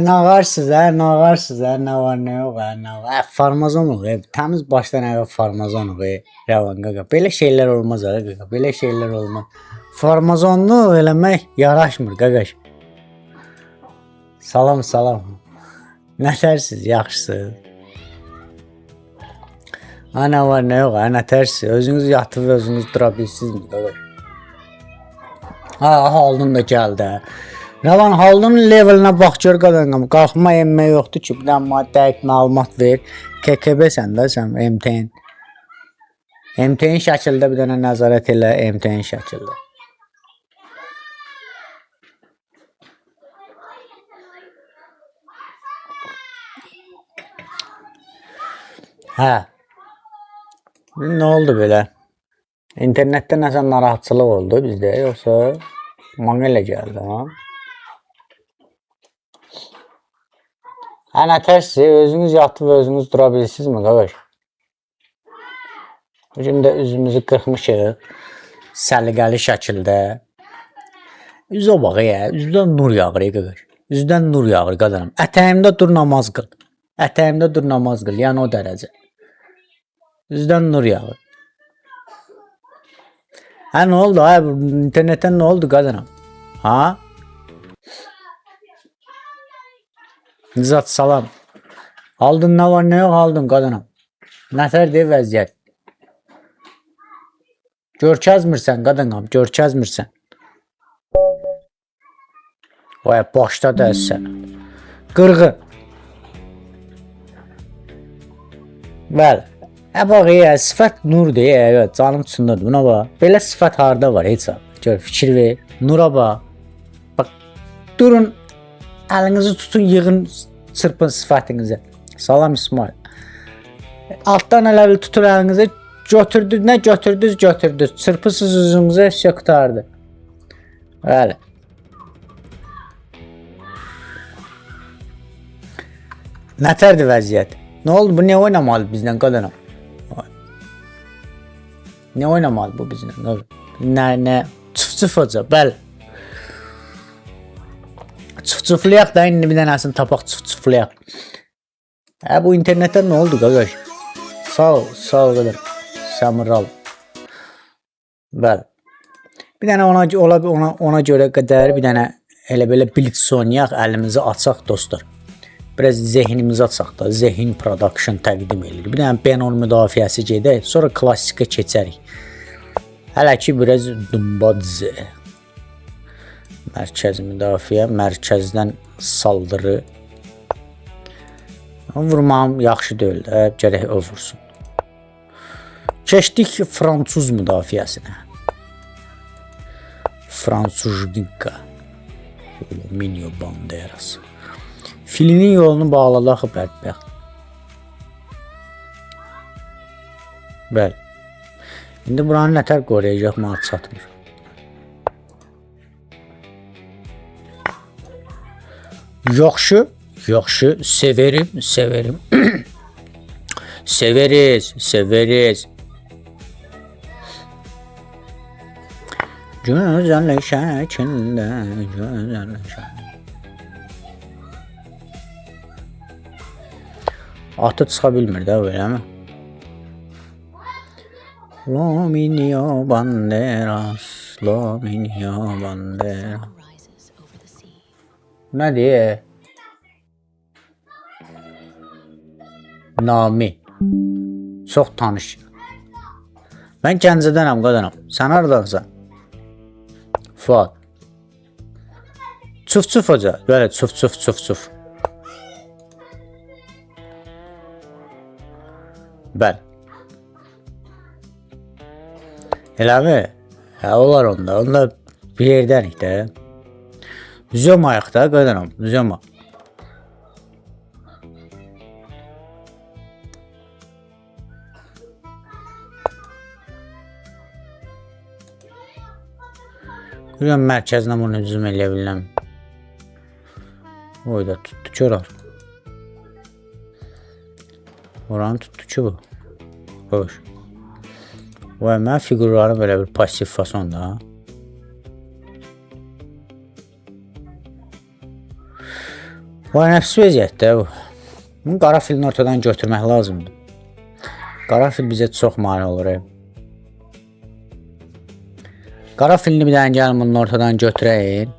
Nağarsız, nağarsız, nə var, nə yox, nə var. Farmazonluq, təmiz başdan ayağa farmazonluq, Rəvan qaqa. Belə şeylər olmaz ha qaqa, belə şeylər olmaz. Farmazonluq eləmək yaraşmır qaqaş. Salam, salam. Nətərsiz, yaxşısınız? Nə var, nə yox, nətərsiz? Özünüz yatıb, özünüz dura bilsinizmi qaqaş? Haldun da gəldi. Rəvan Haldun levelinə bax gör qadanqam. Qalxma emmə yoxdur ki, bir dənə dəqiq məlumat ver. KKB səndə sən MTN. MTN şəkildə bir dənə nəzarət elə MTN şəkildə. Hə. Nə oldu belə? İnternetdə nəsə narahatçılıq oldu bizdə, yoxsa mənə elə gəldi, ha? Nətərsiz, özünüz yatıb özünüz dura bilsinizmi, qaqaş? Bugün də üzümüzü qırxmışıq, səliqəli şəkildə. Üzə bax, üzdən nur yağır, qaqaş. Üzdən nur yağır, qadanım. Ətəyimdə dur namaz qıl. Ətəyimdə dur namaz qıl, yəni o dərəcə. Üzdən nur yağır. Nə oldu, internetdən nə oldu, qadanım? Ha? Nizat, salam. Aldın nə var, nə yox, aldın, qadanım. Nətərdir vəziyyət? Görkəzmirsən, qadanım, görkəzmirsən. Vay, başda dəsən. Qırğı. Bəli. Bax, sifət nurdur, canım içindədir, buna bax. Belə sifət harda var, heç abi. Gör, fikir ver, nura bax. Bax, durun, əlinizi tutun, yığın, çırpın sifətinizə. Salam İsmail. Altdan elə tutun əlinizi, götürdünüz, nə götürdünüz. Çırpısız üzünüzə, şey qutardı. Bəli. Nətərdir vəziyyət? Nə oldu, bu nə oynamalı bizdən, qadanam? Nə oynamalı bu bizdən? Nə? Çıf-çıf hoca, bəli. Çıf-çıflayaq da, indi bir dənəsini tapaq, çıf-çıflayaq. Bu internetdən nə oldu, qaqaş? Sağ ol qədər. Səmirral. Bəli. Bir dənə ona görə qədər, bir dənə elə belə blitz oynayaq, əlimizi açaq, dostlar. Biraz zehnimizi açaq da, zehin production təqdim edilir. Bir dənə benon müdafiəsi gedək, sonra klassikə keçərik. Hələ ki, biraz dumbadze. Mərkəz müdafiə, mərkəzdən saldırı. Vurmam yaxşı deyil də, gərək o vursun. Keçdik Fransuz müdafiəsinə. Fransuzluqa. Minyo Banderas. Filinin yolunu bağladıq bədbəxt. Bəli. İndi buranı nətər qoruyacaq, mənə çatmır. Yaxşı, severim. Severiz. Gözəl şəkildə, gözəl şəkildə. Atı çıxa bilmir də, öyle mi? Lominio Banderas. Nə deyə? Nami. Çox tanış. Mən Gəncədənəm, qadanam. Sən hardansan? Fuad. Çuf hoca. Böyle çuf. Bəli. Elə mi? Olar onda. Onda bir yerdənik də. Zöma ayaqda, qadanam. Zöma. Görürəm mərkəzinə bunu hücum eləyə biləm. Oyda tutdu ki orar. Oranı tutdu ki bu. Hoş. Vay, mən figurların belə bir pasif fasonda. Vay nəfsi vəziyyətdə bu. Bunu qara filini ortadan götürmək lazımdır. Qara fil bizə çox mane olur. Qara filini bir dənə gəlin bunun ortadan götürəyin.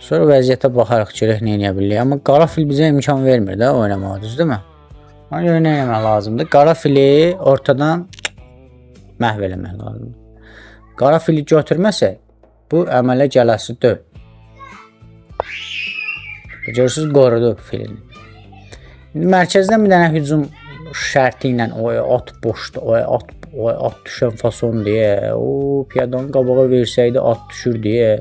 Sonra vəziyyətə baxarıq görək nə edə bilirik. Amma qara fil bizə imkan vermir də oynamağa, düzdürmü? Ona görə nə etmək lazımdır? Qara fili ortadan məhv eləmək lazımdır. Qara fili götürməsə bu əmələ gələsi deyil. Görürsünüz, qorudu filini. Mərkəzdən bir dənə hücum şərti ilə at boşdur, at düşən fason deyə, piyadanın qabağa versəydi at düşür deyə,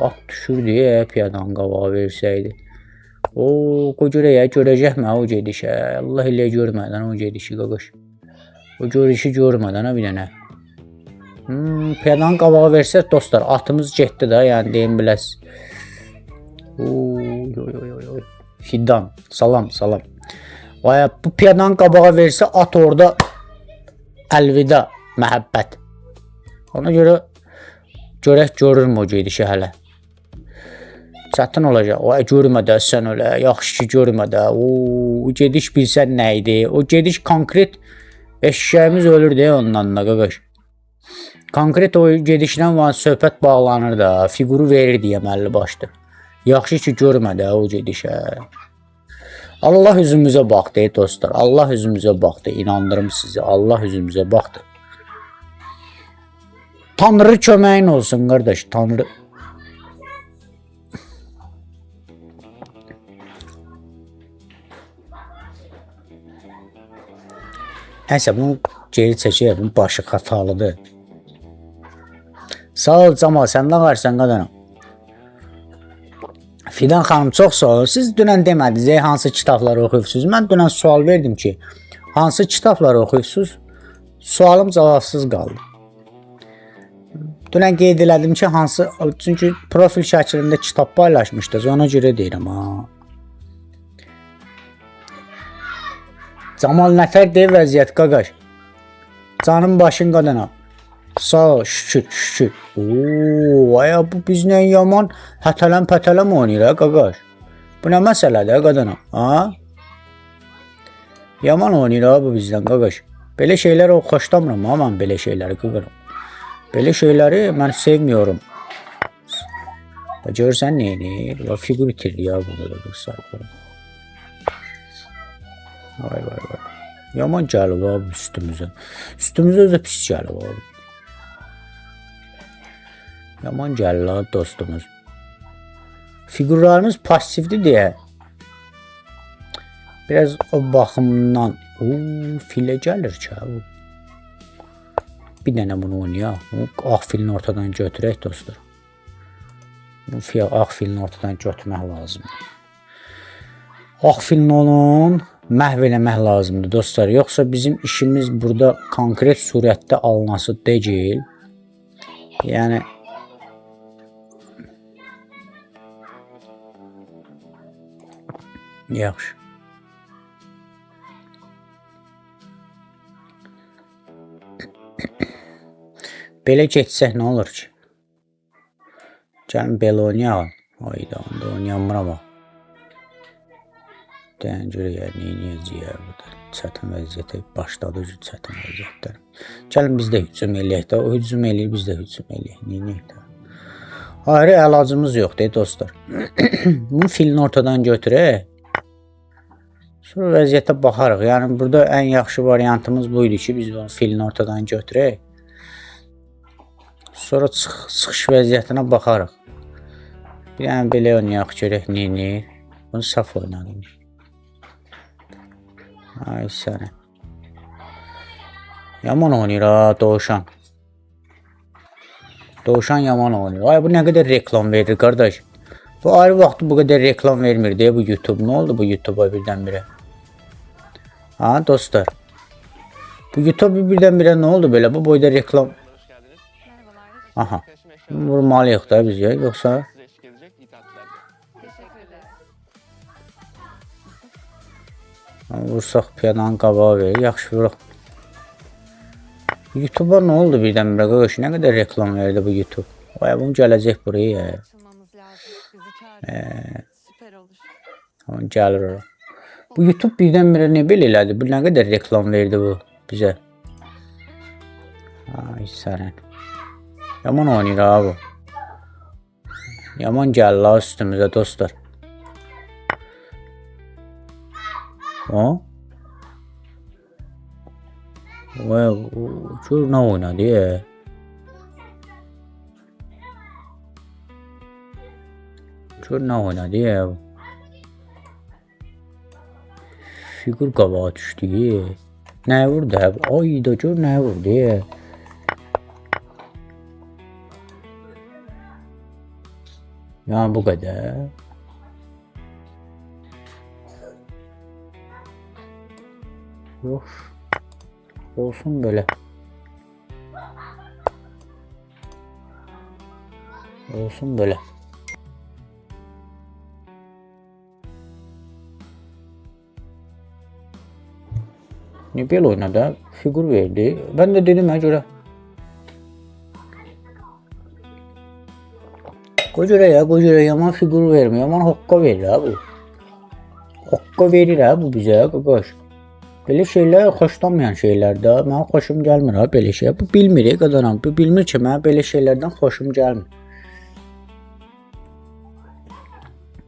at düşür deyə piyadanın qabağa versəydi. Görəcəkmə o gedişə, Allah ilə görmədən o gedişi qaqaş. O görüşü görmədən bir dənə. Piyadanın qabağa versə dostlar, atımız getdi də, yəni deyim biləz. Fidan, salam. Vay, bu piyadanın qabağa versə at orada əlvida, məhəbbət. Ona görə görək görürmü o gedişi hələ. Çətin olacaq. Görmədə sən ölə, yaxşı ki görmədə. O gediş bilsən nə idi? O gediş konkret eşşəyimiz ölür deyə ondan da qaqaş. Konkret o gedişlə söhbət bağlanır da, fiquru verir deyə məlli başdır. Yaxşı ki görmədə o gedişə. Allah üzümüzə baxdı dostlar. Allah üzümüzə baxdı. İnandırım sizi. Allah üzümüzə baxdı. Tanrı köməyin olsun qardaş. Tanrı. Nəysə bunu geri çəkək. Bunun başı xatalıdır. Sağ ol Camal. Sən nə qarsan qadanım? Fidan xanım çox sağ olun. Siz dünən demədiniz hansı kitabları oxuyursunuz. Mən dünən sual verdim ki, hansı kitabları oxuyursunuz? Sualım cavabsız qaldı. Dünən qeyd elədim ki, hansı, çünki profil şəklində kitab paylaşmışdınız. Ona görə deyirəm ha. Camal nətər deyə vəziyyət qaqaş. Canım başın qadına. Sağ ol, şükür. Vaya bu bizlə yaman hətələm oynayır ha qaqaş. Bu nə məsələdir qadına? Ha? Yaman oynayır ha bu bizdən qaqaş. Belə şeyləri xoşlamıram ha mən belə şeyləri qaqaram. Belə şeyləri mən sevmiyorum. Görsən neyini? Figur itirdi ya burada da sayfa. Vay. Yaman gəlib abi üstümüzə. Üstümüzə özə pis gəlib abi. Yaman gəlir dostumuz. Figurlarımız pasifdir deyə. Biraz o baxımdan filə gəlir ki. Bir dənə bunu oynayaq. Ağ filini ortadan götürək dostlar. Ağ filini ortadan götürmək lazımdır. Ağ filini onun məhv eləmək lazımdır dostlar. Yoxsa bizim işimiz burada konkret surətdə alınası deyil. Yəni yaxşı. Belə geçsək nə olur ki? Gəlin belə oynayaq. Ayda onda oynayamıram ha. Deyən görək neyəcəyək burada. Çətin vəziyyətə başladı çətin vəziyyətdən. Gəlin biz də hücum eləyək də. O hücum eləyir, biz də hücum eləyək. Neyək də. Ayrı əlacımız yoxdur dostlar. Bunu filini ortadan götürək. Sonra vəziyyətə baxarıq. Yəni burada ən yaxşı variantımız bu idi ki, biz onu filini ortadan götürək. Sonra çıxış vəziyyətinə baxarıq. Bir dənə belə oynayaq görək neyini. Bunu saf oynadım. Ay sənə. Yaman oynayır ha Doğuşan. Doğuşan yaman oynayır. Ay bu nə qədər reklam verir qardaş. Bu ayrı vaxtı bu qədər reklam vermir deyə bu YouTube. Nə oldu bu YouTube'a birdən-birə? Ha dostlar. Bu YouTube birdən-birə nə oldu belə? Bu boyda reklam. Aha. Vurmalıyıq da biz ya. Yoxsa vursaq piyadanın qabağa verir. Yaxşı vuruq. YouTube'a nə oldu birdən-birə qaqaş? Nə qədər reklam verdi bu YouTube? Vay bunu gələcək buraya. Süper olur. Gəlir ora. Bu YouTube birdən-birə nə belə elədi? Bu nə qədər reklam verdi bu bizə? Ay sənin. Yaman oynayır ha bu. Yaman gəlir la üstümüzə dostlar. Ha? Vay, gör nə oynadı ya. Gör nə oynadı ya. Figur qabağa düşdü ya. Nəyə vurdu hə? Ay da gör nəyə vurdu ya. Yəni bu qədər. Yox. Olsun belə. Olsun belə. Ne belə oynadı? Figur verdi. Ben de dedim ha görə. Gocura yaman figur vermiyor. Yaman hokka verir ha bu. Hokka verir ha bu bize qaqaş. Belə şeylər xoşlanmayan şeylərdə mənə xoşum gəlmir ha belə şey. Bu bilmir qadanam. Bu bilmir ki mənə belə şeylərdən xoşum gəlmir.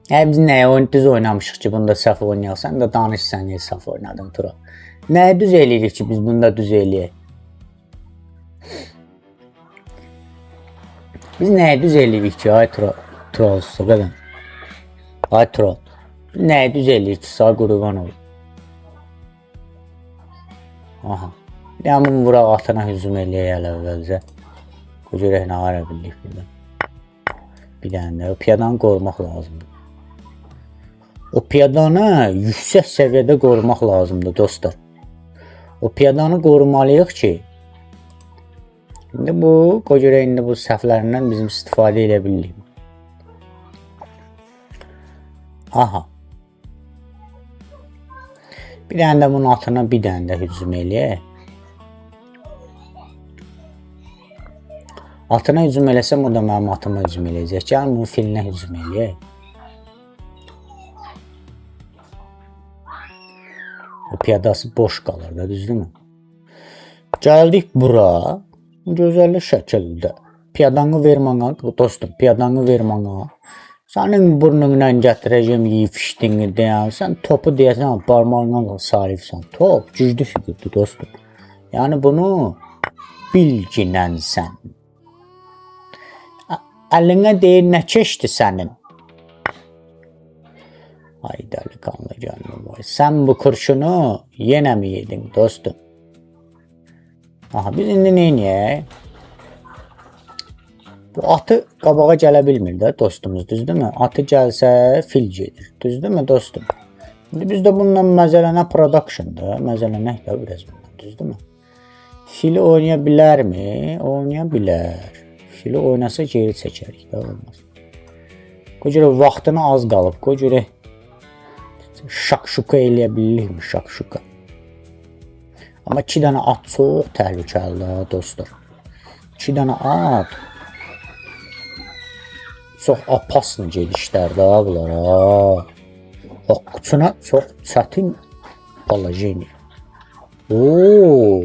Biz nəyə düz oynamışıq ki bunda səhv oynayaq. Sən də danışsan niyə səhv oynadın Tura. Nəyə düz eləyirik ki biz bunda düz eləyək? Biz nəyə düz eləyirik ki ay Tura olsa qadan. Ay Tura. Nəyə düz eləyirik ki sağ qurban olur. Aha. Yaman vuraq atına hücum eləyək hələ əvvəlcə. Görək nə ara bildik burada. Bir dənə də o piyadanı qorumaq lazımdır. O piyadanı yüksək səviyyədə qorumaq lazımdır dostlar. O piyadanı qorumalıyıq ki, indi bu qoca indi bu səhvlərindən bizim istifadə edə bilirik. Aha. Bir dənə də bunun atına bir dənə də hücum eləyək. Atına hücum eləsəm o da mənim atıma hücum eləyəcək. Gəlin bunun filinə hücum eləyək. O piyadası boş qalır da, düzdürmü? Gəldik bura. Gözəl şəkildə. Piyadanı ver mənə, dostum, piyadanı ver mənə. Sənin burnunla gətirəcəm yiyib fişdini deyən. Sən topu deyəsən, barmağınla sarifsən. Top güclü figurdur dostum. Yəni bunu bilginən sən. Əlinə deyir, nə keçdi sənin? Ay dəliqanlı gəlmə vay. Sən bu kurşunu yenə mi yedin dostum? Aha, biz indi neyniyək? Bu atı qabağa gələ bilmir də dostumuz, düzdürmü? Atı gəlsə fil gedir, düzdürmü dostum? İndi biz də bununla məzələnə production'da, məzələnək də biraz bundan, düzdürmü? Fili oynaya bilərmi? Oynaya bilər. Fili oynasa geri çəkərik də, olmaz. Qoca vaxtına az qalıb, qoca şakşuka eləyə bilirikmi, şakşuka? Amma 2 dənə at çox təhlükəlidir dostlar. 2 dənə at çox apaslı gedişlərdə bunlara. Haqqıçına çox çətin balajeni. Oo,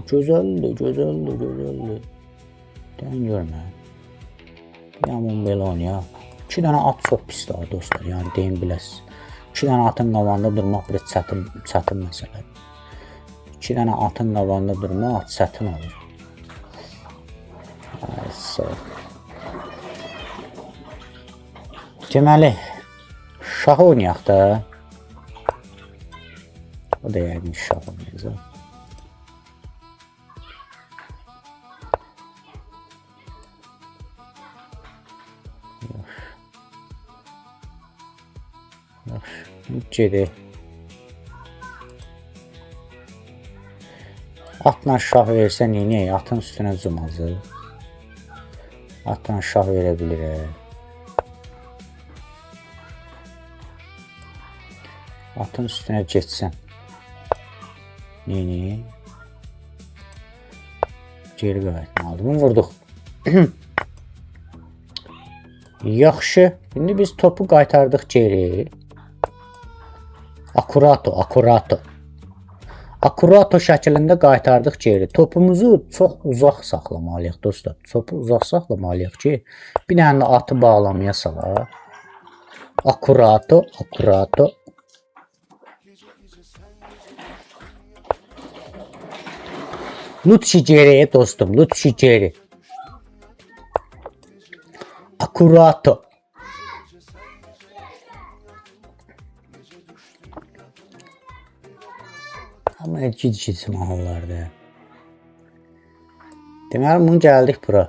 gözəldir, gözəldir, gözəldir. Dən görmə. Yaman belə oynayaq. 2 dənə at çox pisdir dostlar, yəni deyim biləsiniz. 2 dənə atın qabağında durmaq bir çətin məsələdir. 2 dənə atın qabağında durmaq çətin olur. Deməli, şahı oynayaq da. O da yəqin şah oynayacaq. Gedi. Atla şah versə neyini? Atın üstünə cumazı. Atla şah verə bilir. Atın üstünə geçsən. Neyini? Geri qayıtmalıdır. Bunu vurduq. Yaxşı. İndi biz topu qaytardıq geri. Akurato şəklində qaytardıq geri. Topumuzu çox uzaq saxlamalıyıq dostlar. Topu uzaq saxlamalıyıq ki, bir dənə də atı bağlamaya salaq. Akurato. Lütfi geri dostum, lütfi geri. Akurato. Amma gic mahallarda. Deməli, bunu gəldik bura.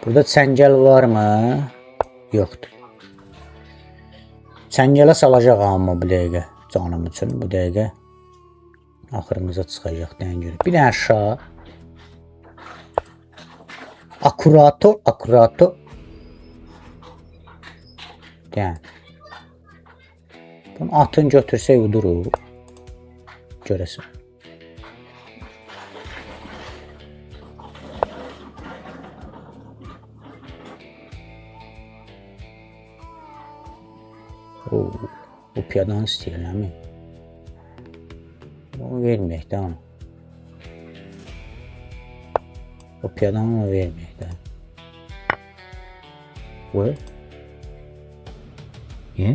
Burada çəngəl varmı? Yoxdur. Çəngələ salacaq amma bu dəqiqə. Canım üçün bu dəqiqə. Axırımıza çıxacaq deyən görə. Bir dənə aşağı. Akurato. Deyən. Bunu atın götürsək udurur. Görəsən. Bu piyadanı istəyirlər mi? Onu verməyək də onu. O piyadanı onu verməyək də. Bu? Niyə?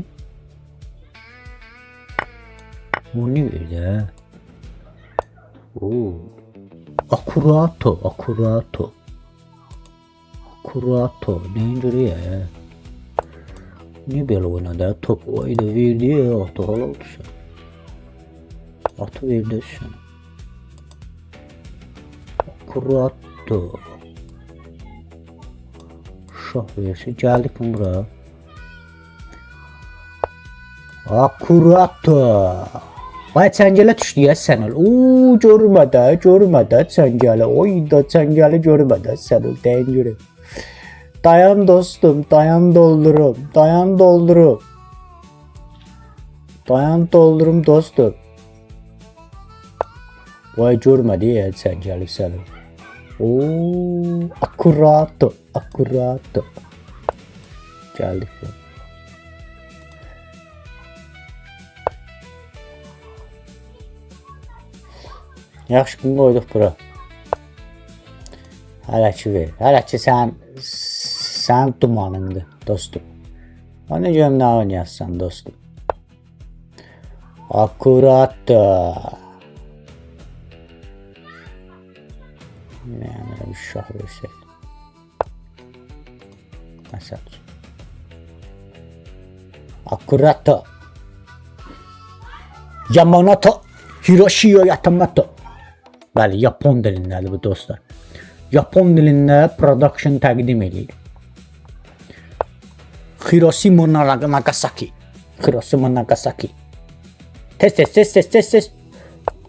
Bu ne böyle? Akurato. Neyin göre ya? Ne böyle oynadı? Top oydu verdi ya. Atı hala düşün. Atı verdi düşün. Akurato. Şah versin. Geldik mi buraya? Akurato. Vay çəngələ düşdü ya sən ol. Görmədə çəngələ. Oyda çəngələ görmədə sən ol. Dəyin görə. Dayan dostum, dayan doldurum. Dayan doldurum dostum. Vay görmədi ya çəngələ sən ol. Akurato. Gəldik bu. Yaxşı, bunu qoyduq bura. Hələ ki ver. Hələ ki sən dumanındır dostum. Ona görə nə oynayasın dostum. Akurato. Yəni bir şah versək. Məsəl üçün. Akurato. Yamamoto. Hiroshio Yamamoto. Bəli, Yapon dilindədir bu dostlar. Yapon dilində production təqdim edir. Hiroshima Nagasaki.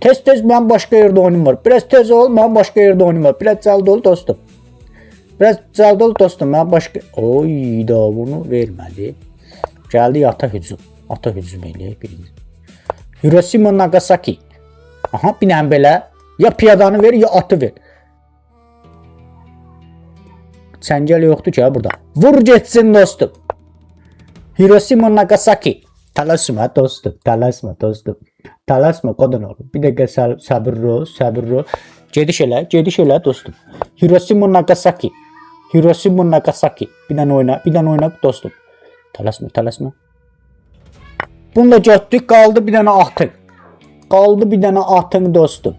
Tez mən başqa yerdə oyunum var. Biraz tez ol, mən başqa yerdə oyunum var. Biraz cəld ol dostum. Mən başqa... Oyda bunu vermədi. Gəldi ata hücum eləyək birinci. Hiroshima Nagasaki. Aha, bir dənə belə. Ya piyadanı ver, ya atı ver. Çəngəl yoxdur ki burada. Vur getsin dostum. Hiroshima Nagasaki. Talaşma dostum. Talaşma qadın ol. Bir dəqiqə səbir ol. Gediş elə dostum. Hiroshima Nagasaki. Bir dənə oyna dostum. Talaşma. Bunu da götdük, qaldı bir dənə atın dostum.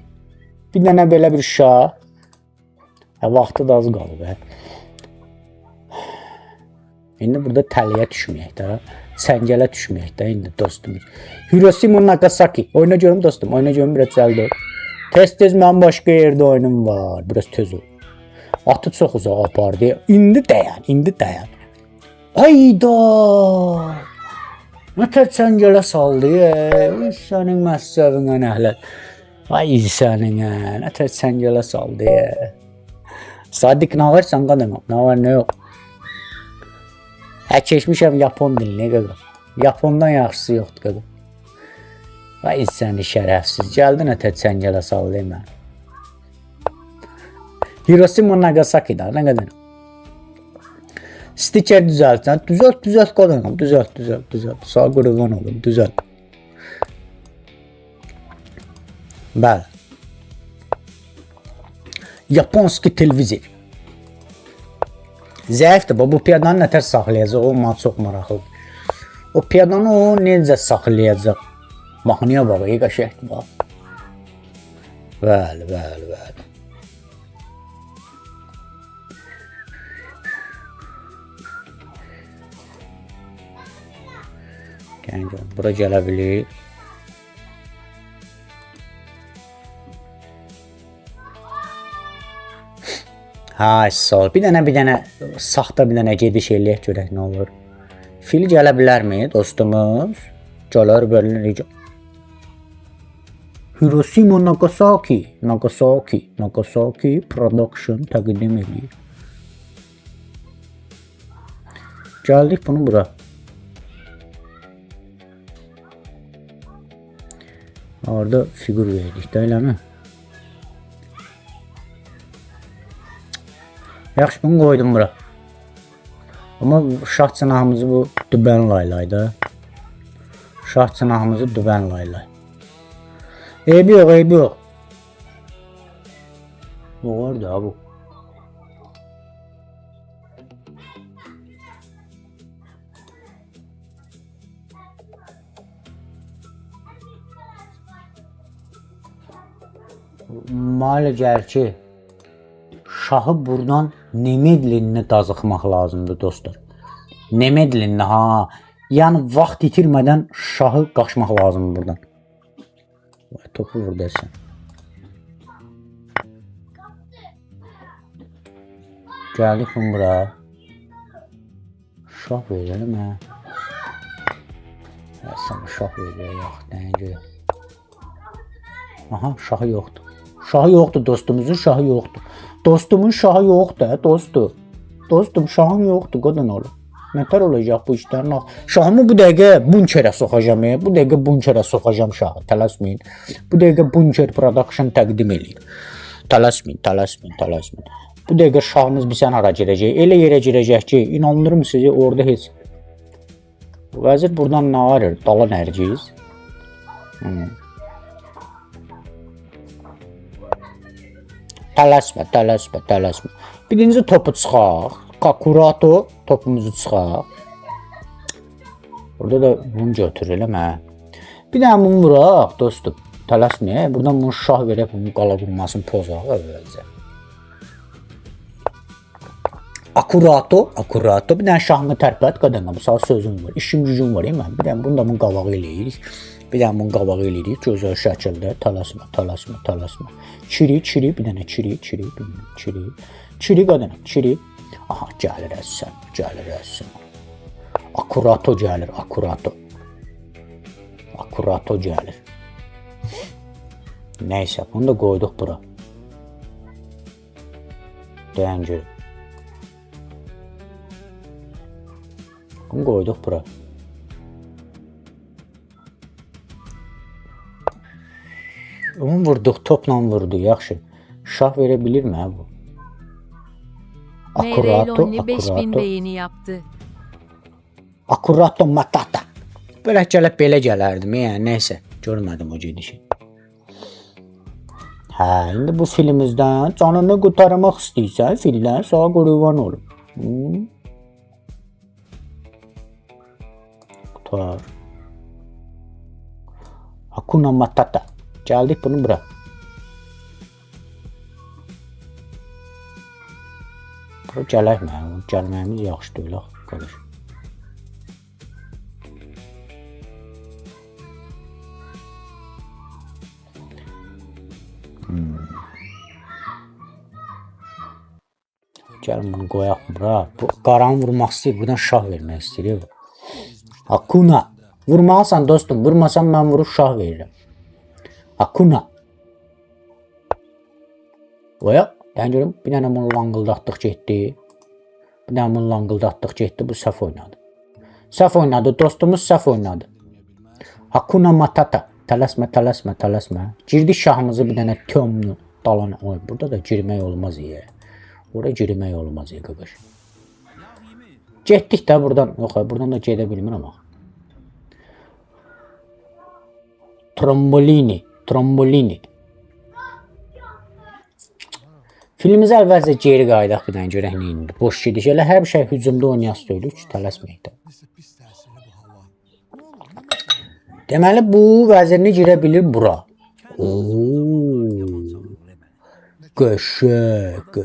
Bir dənə belə bir şah. Vaxtı da az qalıb. İndi burada təliyə düşməyək də. Çəngələ düşməyək də indi dostum. Hiroshima Nagasaki. Oyna görüm dostum. Biraz cəldə ol. Tez mən başqa yerdə oyunum var. Biraz tez ol. Atı çox uzağa apardı. İndi dayan. Ayda. Nətər çəngələ saldı. Sənin məsəvinə nəhlət. Vay sənin nətər çəngələ saldı. Sadiq nə varsan qadınım? Nə var nə yox. Keçmişəm Yapon dilinə qaqa. Yapondan yaxşısı yoxdur qaqa. Vay səni şərəfsiz. Gəldi nətər çəngələ saldı mən. Hiroshima Nagasaki da nə qədər. Stiker düzəltsən. Düzəlt qadınım. Düzəlt. Sağ qurban olun. Düzəlt. Bəli. Yaponski televizor. Zəifdir. Bu piyadanı nətər saxlayacaq? O mənə çox maraqlıdır. O piyadanı o necə saxlayacaq? Mahnıya bax, qəşəngdir bax. Bəli. Bura gələ bilir. Ha, sağ ol. Bir dənə saxta bir dənə gediş eləyək görək nə olur. Fil gələ bilərmi dostumuz? Gələr belə. Hiroshima Nagasaki Production təqdim edir. Gəldik bunu bura. Orada figur verdik də, eləmi? Yaxşı, bunu qoydum bura. Amma şah çınağımızı bu dübən laylaydı. Şah çınağımızı dübən laylay. Eybi yox. Bu var da bu. Mənə gəlir ki, şahı buradan Nemedlinlə dazıxmaq lazımdır dostlar. Nemedlinlə, ha. Yəni vaxt itirmədən şahı qaçmaq lazımdır buradan. Topu vur desən. Gəldik bunu bura. Şah verelim hə. Sana şah verir, yox, dəncə. Aha, şahı yoxdur. Şahı yoxdur dostumuzun, şahı yoxdur. Dostumun şahı yoxdur, dostu. Dostum, şahım yoxdur, qadın olur. Nətər olacaq bu işlərin? Şahımı bu dəqiqə bunkerə soxacam, bu dəqiqə bunkerə soxacam şahı, tələsməyin. Bu dəqiqə bunker production təqdim eləyir. Tələsməyin. Bu dəqiqə şahımız bir sən hara girəcək, elə yerə girəcək ki, inanırım sizi orada heç. Vəzir buradan nə varır? Dala nərciz. Tələsmə. Birinci topu çıxaq. Kakurato topumuzu çıxaq. Burada da bunu götür eləmə. Bir dənə bunu vuraq dostum. Tələsmə. Buradan bunu şah verək, bunu qala qurmasını pozaq əvvəlcə. Akurato. Bir dənə şahını tərpət qadınım. Sağ sözüm var. İşim gücüm var. Bir dənə bunu da bunun qabağı eləyirik. Gözəl şəkildə. Tələsmə. Çiri. Bir dənə çiri. Çiri qadınım. Çiri. Aha, gəlir əzsən. Akurato gəlir. Akurato gəlir. Nəysə, bunu da qoyduq bura. Dəncə. Bunu qoyduq bura. Onu vurduq, topla vurdu, yaxşı. Şah verə bilirmi bu? Akurato. 5000 beğeni yaptı. Akurato matata. Belə gələrdim, yəni nəysə, görmədim o gedişi. Hə, indi bu filimizdən canını qurtarmaq istəyirsən, fillər sağ qurban olur. Qutar. Hakuna Matata. Gəldik bunu bura. Bura gələk mənə, gəlməyimiz yaxşı deyil, qardaş. Gəlin bunu qoyaq bura. Bu qaranı vurmaq istəyir, buradan şah vermək istəyir. Hakuna. Vurmalısan dostum, vurmasan mən vurub şah verirəm. Hakuna. Qoyaq. Yəni görüm, bir dənə bunu langıldatdıq getdi. Bu səhv oynadı. Səhv oynadı, dostumuz səhv oynadı. Hakuna Matata. Tələsmə. Girdi şahımızı bir dənə tömlü dalan. Burada da girmək olmaz. Oraya girmək olmaz, qaqaş. Getdik də buradan. Yox, buradan da gedə bilmirəm amma. Trombolini. Filmimiz əvvəlcə geri qayıdaq bir dənə görək nə indi. Boş gediş. Elə hər bir şey hücumda oynayas deyilik, tələsməyək də. Deməli bu vəzirini girə bilir bura. Qəşəng.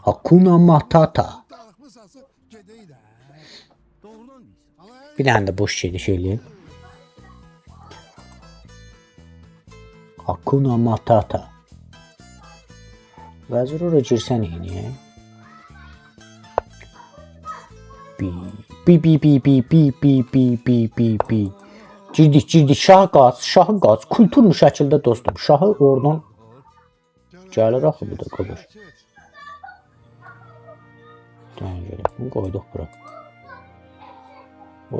Hakuna Matata. Bir dənə də boş gediş eləyək. Hakuna Matata. Vəzir ora girsən eyni. Bi. Girdik. Şah qaç. Kulturlu şəkildə dostum. Şahı oradan gəlir axı bu da qabır. Bunu qoyduq bura.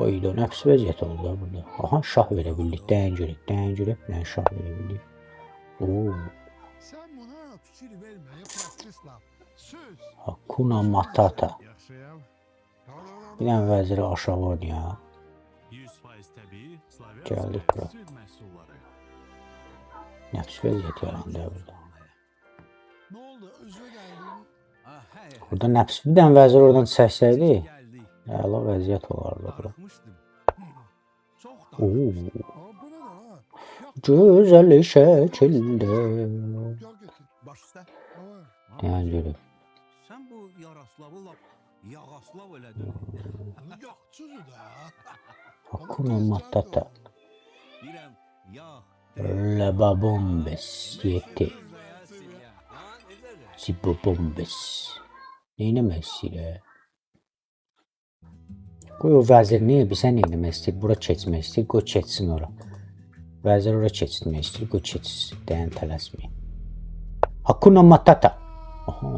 Oyda nəfs vəziyyət oldu da burada. Aha, şah verə bildik. Dən görək. Mən şah verə bildik. Hakuna Matata. Bir dənə vəziri aşağı oynayaq. Gəldik bura. Nəfs vəziyyət yarandı burada. Burada nəfs bir dənə vəzir oradan çəksəydi, əla vəziyyət olardı bura. Gözəl şəkildə. Yəni görək. Sən bu Yaroslavı Yağaslav elədin. Hakuna Matata. Deyirəm, Lebabombes yetti. Zibobombes. Neyləmək istəyir? Qoy o vəzir niyə bilsən neyləmək istəyir? Bura keçmək istəyir, qoy keçsin ora. Vəzir ora keçmək istəyir, qoy keçsin. Dayan tələsməyin. Hakuna Matata. Aha.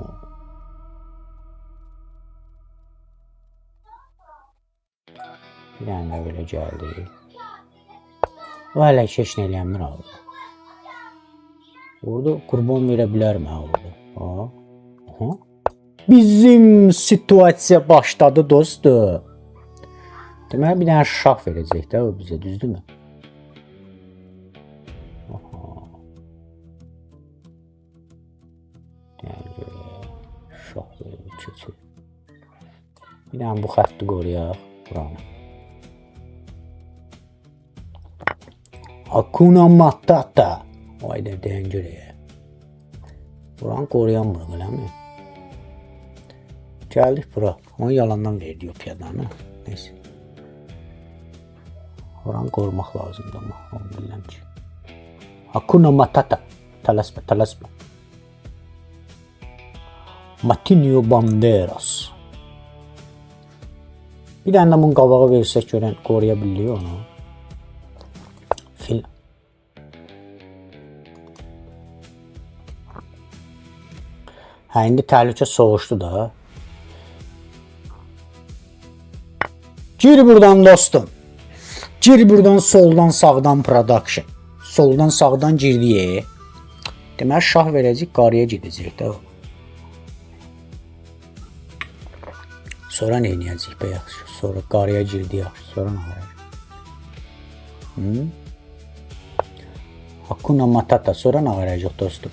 Bir dənə də belə gəldi. O hələ heç nə eləyənmir aldı. Orada qurban verə bilərmi orada? Aha. Bizim situasiya başladı dostum. Deməli bir dənə şah verəcək də o bizə, düzdürmü? Aha. Yəni şah verib keçir. Bir dənə bu xətti qoruyaq buranı. Hakuna Matata. Vay da deyən görək. Buranı qoruyanmırıq, eləmi? Gəldik bura. Onu yalandan verdi o piyadanı. Neyse. Oranı qorumaq lazımdır ama. Onu biləm ki. Hakuna Matata. Tələsmə. Martinho Banderas. Bir dənə də bunun qabağı versək görən qoruya biliyor onu. Film. Hə, indi təhlükə soğuşdu da. Gir buradan dostum. Gir buradan soldan sağdan production. Soldan sağdan girdiyə. Deməli şah verəcək, qarıya gedəcək də o. Sonra nə edəcək be yaxşı? Sonra qarıya girdi yaxşı. Sonra nə var? Hakuna Matata. Sonra nə varacaq dostum?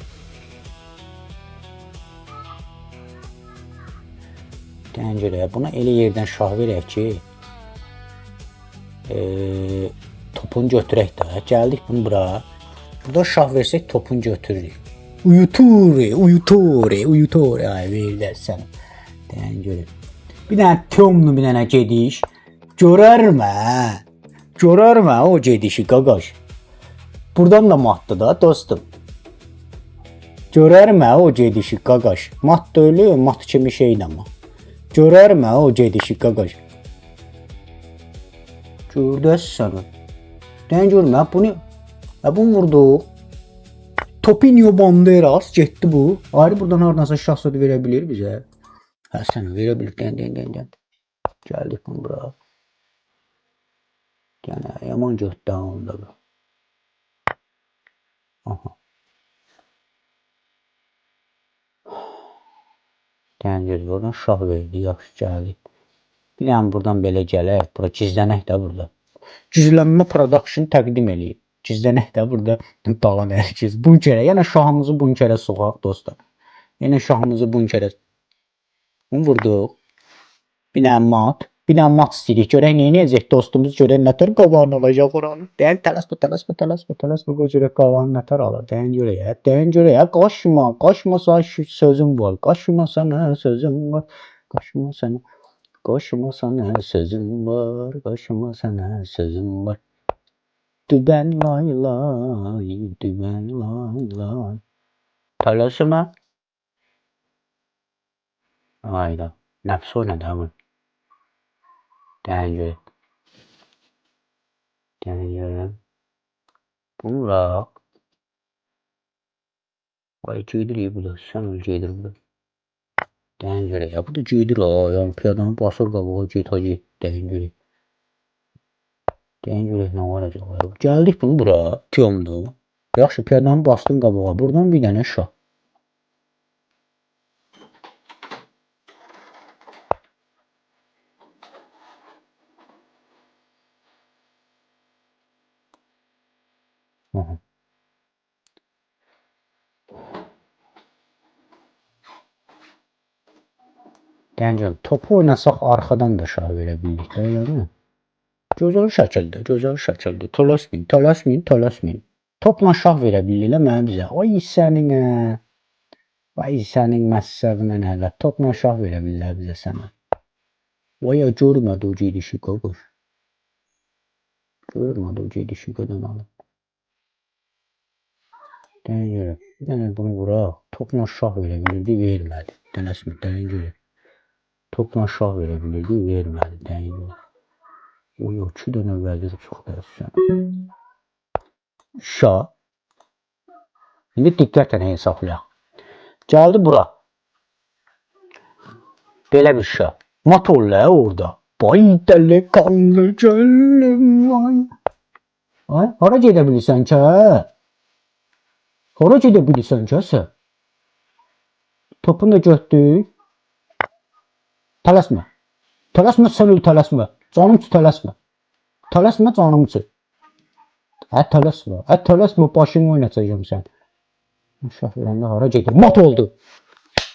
Deyən görək. Buna elə yerdən şah verək ki, topunu götürək də. Gəldik bunu bura. Burada şah versək topunu götürürük. Uyutore. Ay verirlər sən. Deyən görək. Bir dənə tömlü bir dənə gediş. Görərmə o gedişi qaqaş. Buradan da matdı da dostum. Görərmə o gedişi qaqaş. Mat da ölü, mat kimi şeydir ama. Görərmə o gedişi qaqaş. Gördəs sənə. Deyən görmə bunu. Bunu vurduq. Topinho Banderas getdi bu. Ayrı buradan hardansa şahsad verə bilir bizə. Hə sən verə bilir. Dən. Gəldik bunu bura. Yəni yaman götdə onda bu. Aha. Dəniz buradan şah verdi, yaxşı gəldi. Bir dənə buradan belə gələk, bura gizlənək də burada. Gizlənmə production təqdim eləyir. Gizlənək də burada dalan herkes. Bunkerə, yəni şahımızı bunkerə soxaq dostlar. Yəni şahımızı bunkerə vurduq. Bir dənə mat istəyirik. Görək nə edəcək dostumuz, görək nətər qavanı alacaq oranı. Deyən tələsmə görək qavanı nətər alır. Deyən görək. Qaşma sözüm var. Qaşma sənə sözüm var. Qaşma sənə sözüm var. Dübən lay. Tələsmə. Ayda. Nəfs oynadı ha bu. Deyən görək. Bunu bırak. Vay giydir bu da. Sən öl giydir bu da. Deyən görək. Bu da giydir ha. Yəni piyadanı basır qabağa git. Deyən görək. Deyən görək nə olacaq. Gəldik bunu bura. Piyondu. Yaxşı piyadanı bastın qabağa. Buradan bir dənə şah. Deyən topu oynasaq arxadan da şah verə bildik. Eləmi? Gözəl şəkildə. Tələsməyin. Topla şah verə bilirlər mənə bizə. Vay sənin məsəbinə nələ. Topla şah verə bilirlər bizə sənə. Vay görmədi o gedişi qoqur. Görmədi o gedişi qodan alır. Deyən görək. Bir dənə bunu vuraq. Topla şah verə bilirdi, vermədi. Tələsmə, deyən görək. Topla şah verə bilirdi, vermədi. Deyən görək. O yox, 2 dənə vəzir çox dərssən. Şah. İndi diqqətlə hesablayaq. Gəldi bura. Belə bir şah. Mat oldu orada. Vay dəliqanlı gönlüm vay. Ay, hara gedə bilirsən ki? Hara gedə bilirsən ki sən? Topunu da götdük. Tələsmə. Tələsmə sən öl tələsmə. Canım üçün tələsmə. Tələsmə canım üçün. Tələsmə başını oynatacağım sən. Şah verəndə hara gedir? Mat oldu.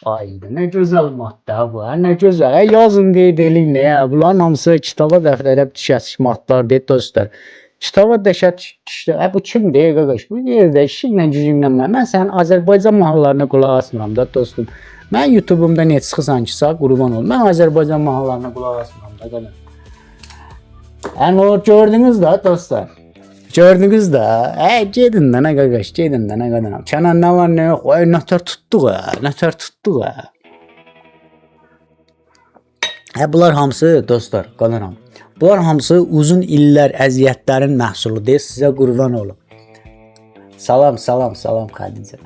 Ayda nə gözəl matlar bu. Nə gözəl. Yazın deyin nə ya. Bunların hamısı kitaba dəftərə düşəcək matlar deyir dostlar. Kitaba düşəcək. Bu kimdir qardaş? Bu yerdə işinlə gücümlə mən sənin Azərbaycan mahnılarına qulaq asmıram da dostum. Mən YouTube'umda nə çıxırsan ki, sağ qurban ol. Mən Azərbaycan mahnılarına qulaq asmıram da qardaş. Yəni o gördünüz də dostlar. Gördünüz də. Gedin də nə qardaş, gedin də nə qadanam. Kənan nə var nə yox. Ay nətər tutduq ha. Bunlar hamısı dostlar, qadanam. Bunlar hamısı uzun illər əziyyətlərin məhsuludur. Sizə qurban olum. Salam Xədicə.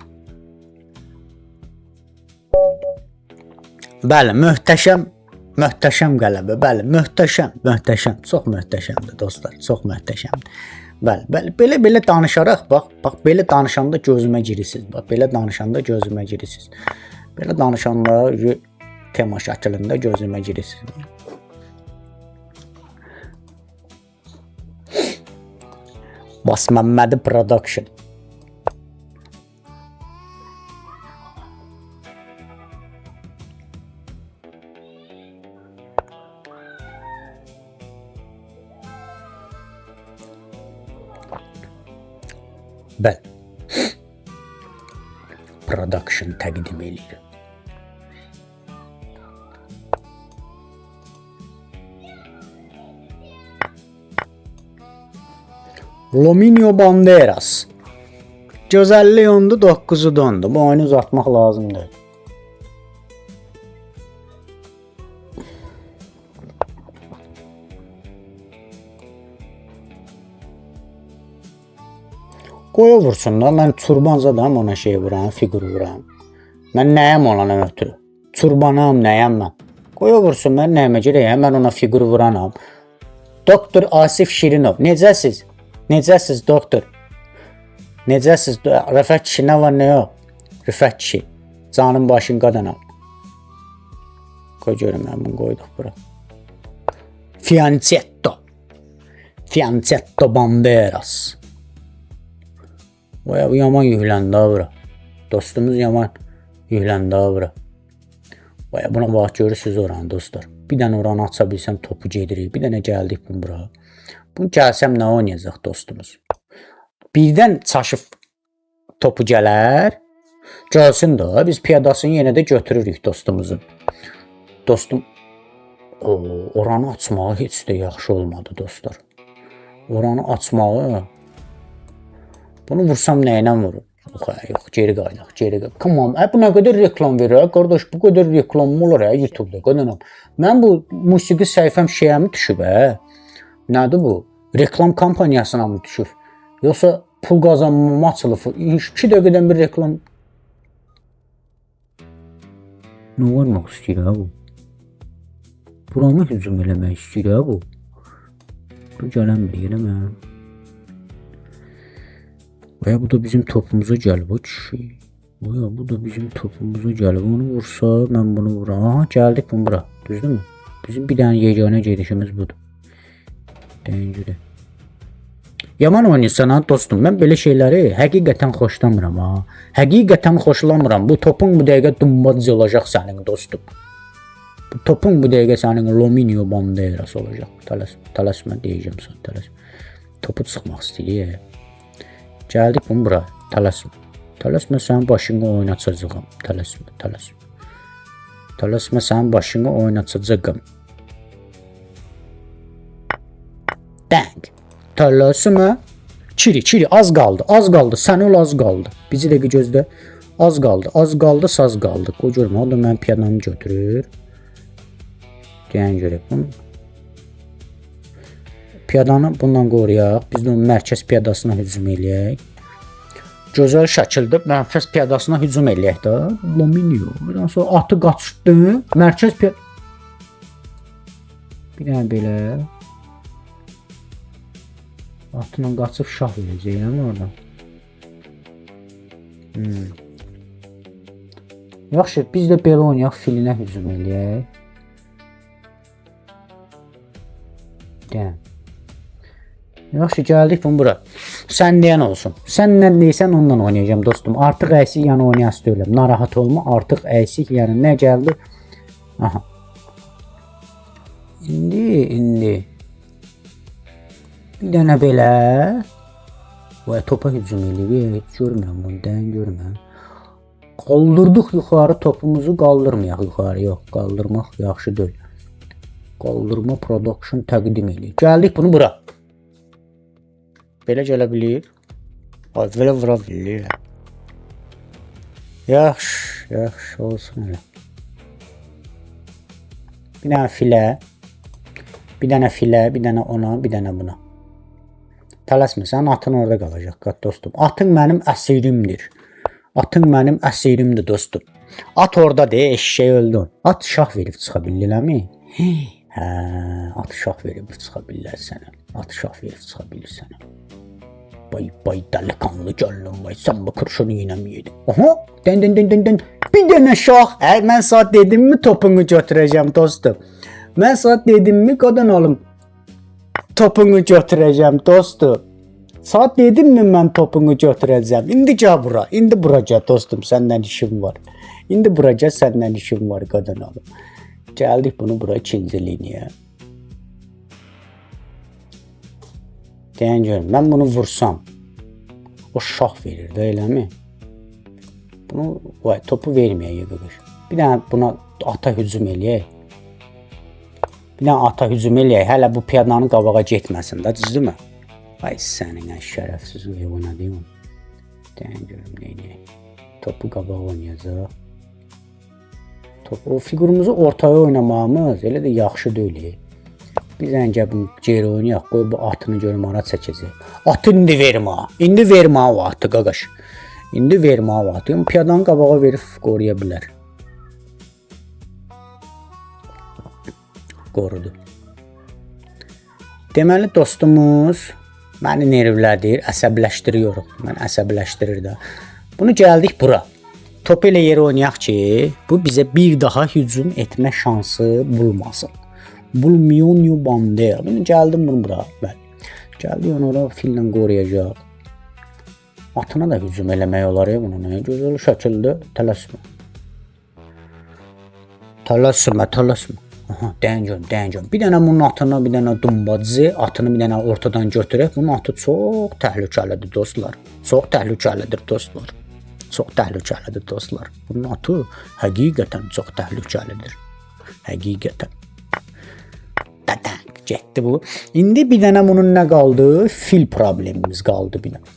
Bəli, möhtəşəm qələbə. Bəli, möhtəşəm. Çox möhtəşəmdir dostlar, çox möhtəşəmdir. Bəli, belə danışaraq, bax, belə danışanda gözümə girirsiniz. Bax, belə danışanda gözümə girirsiniz. Belə danışanda tema şəklində gözümə girirsiniz. Bas Məmmədi Production. Bəli. Production təqdim eləyir. Lominio Banderas. Gözəllik ondu, 9'u dondu. Bu oyunu uzatmaq lazımdır. Qoya vursun da, mən turbanzadam ona şey vuram, figur vuram. Mən nəyəm olana ötürü? Turbanam, nəyəm mən? Qoya vursun, mən nəyəmə girəyəm, mən ona figur vuranam. Doktor Asif Şirinov, necəsiz? Necəsiz doktor? Necəsiz? Rəfət kişi nə var nə yox? Rəfət kişi, canım başın qadanam. Qoy görüm mən bunu qoyduq bura. Fianchetto. Fianchetto Banderas. Vay bu yaman yükləndi ha bura. Dostumuz yaman yükləndi ha bura. Vay buna bax görürsüz oranı dostlar. Bir dənə oranı aça bilsəm topu gedirik. Bir dənə gəldik bunu bura. Bunu gəlsəm nə oynayacaq dostumuz? Birdən çaşıb topu gələr. Gəlsin də biz piyadasını yenə də götürürük dostumuzun. Dostum oranı açmağı heç də yaxşı olmadı dostlar. Oranı açmağı bunu vursam nəyinə vurur? Yox, geri qaydaq, geri qaydaq. Come on, bu nə qədər reklam verir, qardaş, bu qədər reklam mı olur YouTube-da, qadınım. Mən bu musiqi səhifəm şeyəmi düşüb, Nədir bu? Reklam kampaniyasına mı düşüb? Yoxsa pul qazanmama açılıb? 2 dəqiqədən bir reklam. Nə olmaq istəyir bu? Buramı hücum eləmək istəyir bu? Bu gələn bir eləmə. Veya bu da bizim topumuza gəlib o kişi. Veya bu da bizim topumuza gəlib. Onu vursa mən bunu vuram. Aha gəldik bunu bura. Düzdür mü? Bizim bir dənə yeganə gedişimiz budur. Dəncədə. Yaman oynayırsan ha dostum. Mən belə şeyləri həqiqətən xoşlamıram ha. Həqiqətən xoşlamıram. Bu topun bu dəqiqə dumbaz olacaq sənin dostum. Bu topun bu dəqiqə sənin Lominio Banderas olacaq. Tələsmə deyəcəm sən tələsmə. Topu çıxmaq istəyir. Gəldik bunu bura. Tələsmə. Tələsmə sənin başını oynatacağım. Tələsmə. Tələsmə sənin başını oynatacağım. Dang. Tələsmə. Çiri. Az qaldı. Sən ol az qaldı. Bizi dəqiqə gözlə. Az qaldı. Saz qaldı. O görmə. O da mən piyadanı götürür. Deyən görək bunu. Piyadanı bundan qoruyaq. Biz də onun mərkəz piyadasına hücum eləyək. Gözəl şəkildə mərkəz piyadasına hücum eləyək də. Lominio. Ondan sonra atı qaçdı. Mərkəz piyada. Bir dənə belə. Atla qaçıb şah verəcəyəm oradan. Yaxşı, biz də belə oynayaq. Filinə hücum eləyək. Deyəm. Yaxşı, gəldik bunu bura. Sən deyən olsun. Sən nə deyirsən ondan oynayacağım dostum. Artıq əksik yəni oynayası deyiləm. Narahat olma. Artıq əksik yəni nə gəldi? Aha. İndi. Bir dənə belə. Vay topa hücum eləyib. Görmürəm bunu. Dən görmürəm. Qaldırdıq yuxarı topumuzu. Qaldırmayaq yuxarı. Yox, qaldırmaq yaxşı deyil. Qaldırma production təqdim eləyir. Gəldik bunu bura. Belə gələ bilir. Belə vura bilir. Yaxşı olsun elə. Bir dənə filə. Bir dənə ona, bir dənə buna. Tələsmə, sənin atın orada qalacaq dostum. Atın məniməsirimdir. Dostum. At oradadır, eşşək öldü. At şah verib çıxa bilirləmi? At şah verib çıxa bilirlər sənə. Bay dəlikanlı gəllin vay. Sən bu kurşunu yenə mi yedin? Aha, dən. Bir dənə şah. Mən saat dedim mi topunu götürəcəm dostum. Mən saat dedim mi qadan alım. Topunu götürəcəm dostum. Saat dedim mi mən topunu götürəcəm. İndi gəl bura. İndi bura gəl dostum. Səndən işim var. Qadan alım. Gəldik bunu bura ikinci liniyə. Deyən görüm, mən bunu vursam, o şah verir də, eləmi? Bunu, topu verməyək. Bir dənə buna ata hücum eləyək. Hələ bu piyadanın qabağa getməsin də, düzdürmü? Ay sənin şərəfsiz ona deyim. Deyən görüm, neynəyək. Topu qabağa oynayacaq. O figurumuzu ortaya oynamağımız elə də yaxşı deyil. Biz əncə bunu geri oynayaq. Qoy bu atını görüm ara çəkəcək. Atı indi vermə o atı qaqaş. Piyadanı qabağa verib qoruya bilər. Qorudu. Deməli dostumuz məni nervlədir, əsəbləşdiriyor. Mən əsəbləşdirir də. Bunu gəldik bura. top elə yerə oynayaq ki, bu bizə bir daha hücum etmə şansı bulmasın. Bulmuyor Bandera. Bunu gəldim bunu bura. Bəli. Gəldi onu ora fillə qoruyacaq. Atına da hücum eləmək olar ya bunu. Nə gözəl şəkildə tələsmə. Tələsmə. Aha, dəncəm. Bir dənə bunun atına, bir dənə dumbacı, atını bir dənə ortadan götürək. Bunun atı çox təhlükəlidir dostlar. Çox təhlükəlidir dostlar. Bunun atı həqiqətən çox təhlükəlidir. Həqiqətən. Getdi bu. İndi bir dənə bunun nə qaldı? Fil problemimiz qaldı bir dənə.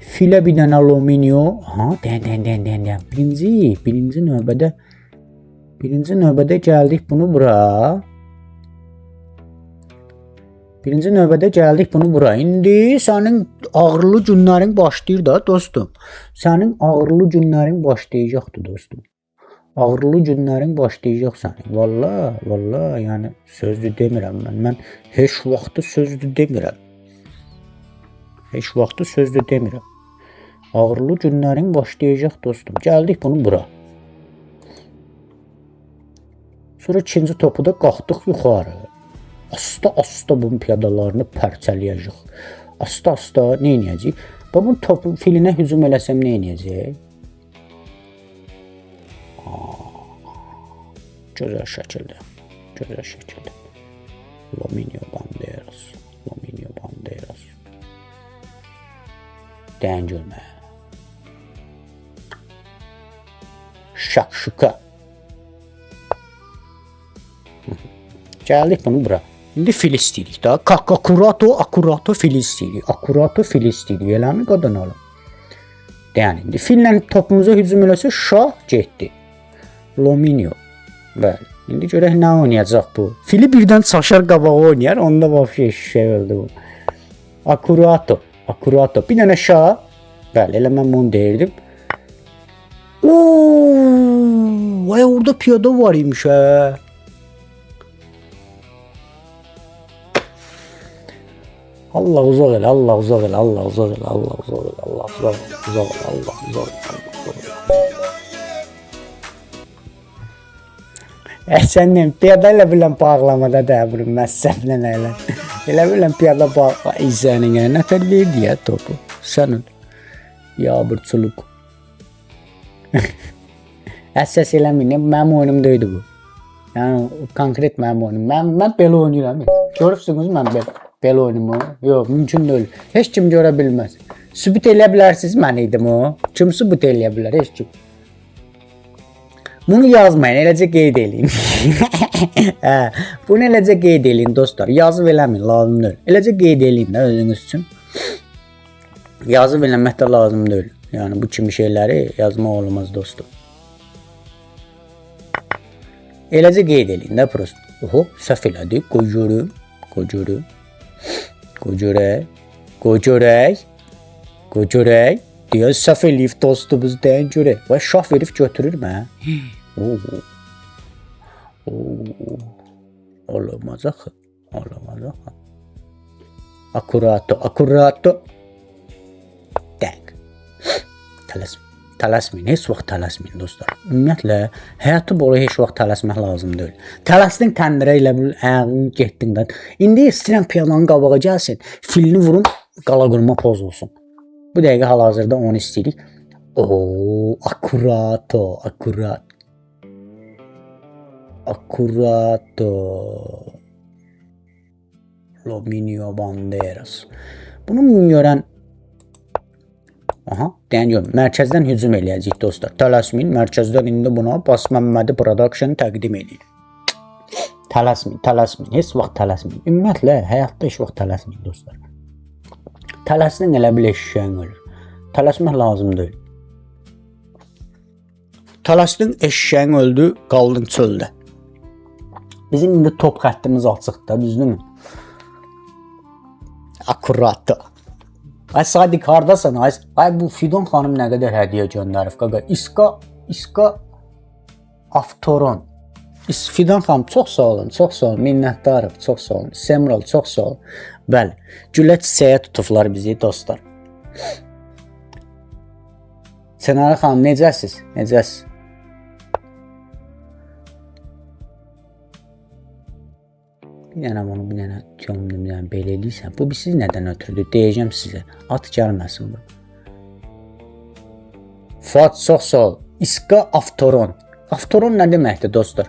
Filə bir dənə aluminiyo. Ha, dən. Birinci növbədə gəldik bunu bura. İndi sənin ağırlı günlərin başlayır da dostum. Sənin ağırlı günlərin başlayacaqdı dostum. Ağırlı günlərin başlayacaq sənin. Vallahi, yəni sözdür demirəm mən. Mən heç vaxtı sözdür demirəm. Ağırlı günlərin başlayacaq dostum. Gəldik bunu bura. Sonra ikinci topu da qalxdıq yuxarı. Asta bunun piyadalarını pərçələyəcək. Asta nə edəcək? Bunun topu filinə hücum eləsəm nə edəcək? Gözəl şəkildə. Lominio Banderas. Dəncölmə. Şakşuka. Gəldik bunu bura. İndi fil istəyirik da. Akurato fil istəyirik. Eləmi qadan alım. Yəni indi fillə topumuza hücum eləsə şah getdi. Lominio. Bəli. İndi görək nə oynayacaq bu. Fili birdən çaşar qabağa oynayar. Onda vəbşə şey öldü bu. Akurato. Bir dənə şah. Bəli, elə mən bunu deyirdim. Vay orada piyada var imiş hə. Allah uzaq elə. Sənin piyada ilə bilən bağlamada da bunu məsəflə elə. Elə bilən piyada bağla izlənin yəni nətər verdi ya topu. Sənin yabırçılıq. Əsas eləməyin. Mənim oyunumda idi bu. Yəni konkret mənim oyunum. Mən belə oynayıram. Görürsünüz mən belə oyunumu? Yox, mümkün deyil. Heç kim görə bilməz. Sübut eləyə bilərsiniz mən idim o. Kim sübut eləyə bilər? Heç kim. Bunu yazmayın, eləcə qeyd eləyin. Bunu eləcə qeyd eləyin dostlar. Yazıb eləməyin, lazım deyil. Eləcə qeyd eləyin də özünüz üçün. Yazıb eləmək də lazım deyil. Yəni bu kimi şeyləri yazmaq olmaz dostum. Eləcə qeyd eləyin də prosto. Hop, səhv elədik. Qocurək. Deyək, səhv eləyib dostumuz deyən görək. Və şah verib götürür mə? Olamaz axı. Akurato. Dəq. Tələsməyin, heç vaxt tələsməyin dostlar. Ümumiyyətlə, həyatı boyu heç vaxt tələsmək lazım deyil. Tələsdin təndirə ilə ayağını getdin də. İndi istəyirəm piyadanın qabağa gəlsin, filini vurum, qala qurma poz olsun. Bu dəqiqə hal-hazırda onu istəyirik. Akurato. Lominio Banderas. Bunu görən deyən mərkəzdən hücum eləyəcək dostlar. Tələsməyin, mərkəzdən indi buna Basməmmədi Production təqdim edir. Tələsməyin, heç vaxt tələsməyin. Ümumiyyətlə, həyatda heç vaxt tələsməyin dostlar. Tələsdən elə bil eşşəyin ölür. Tələsmək lazım deyil. Tələsdən eşşəyin öldü, qaldın çöldə. Bizim indi top xəttimiz açıqdır, düzdürmü? Akurato. Ay Sadiq hardasan? Ay bu Fidon xanım nə qədər hədiyyə göndərib qaqa. İska Avtoron. Fidon xanım çox sağ olun. Minnətdarım, çox sağ olun. Semral çox sağ olun. Bəli. Gülə çiçəyə tutublar bizi dostlar. Çınarə xanım, necəsiz? Necəsiz? Bir dənə bunu, bir dənə gömdüm, bir dənə belə eləyirsən. Bu siz nədən ötürüdür? Deyəcəm sizə. At gəlməsin bu. Fuat, çox sağ ol. İska Avtoron. Avtoron nə deməkdir dostlar?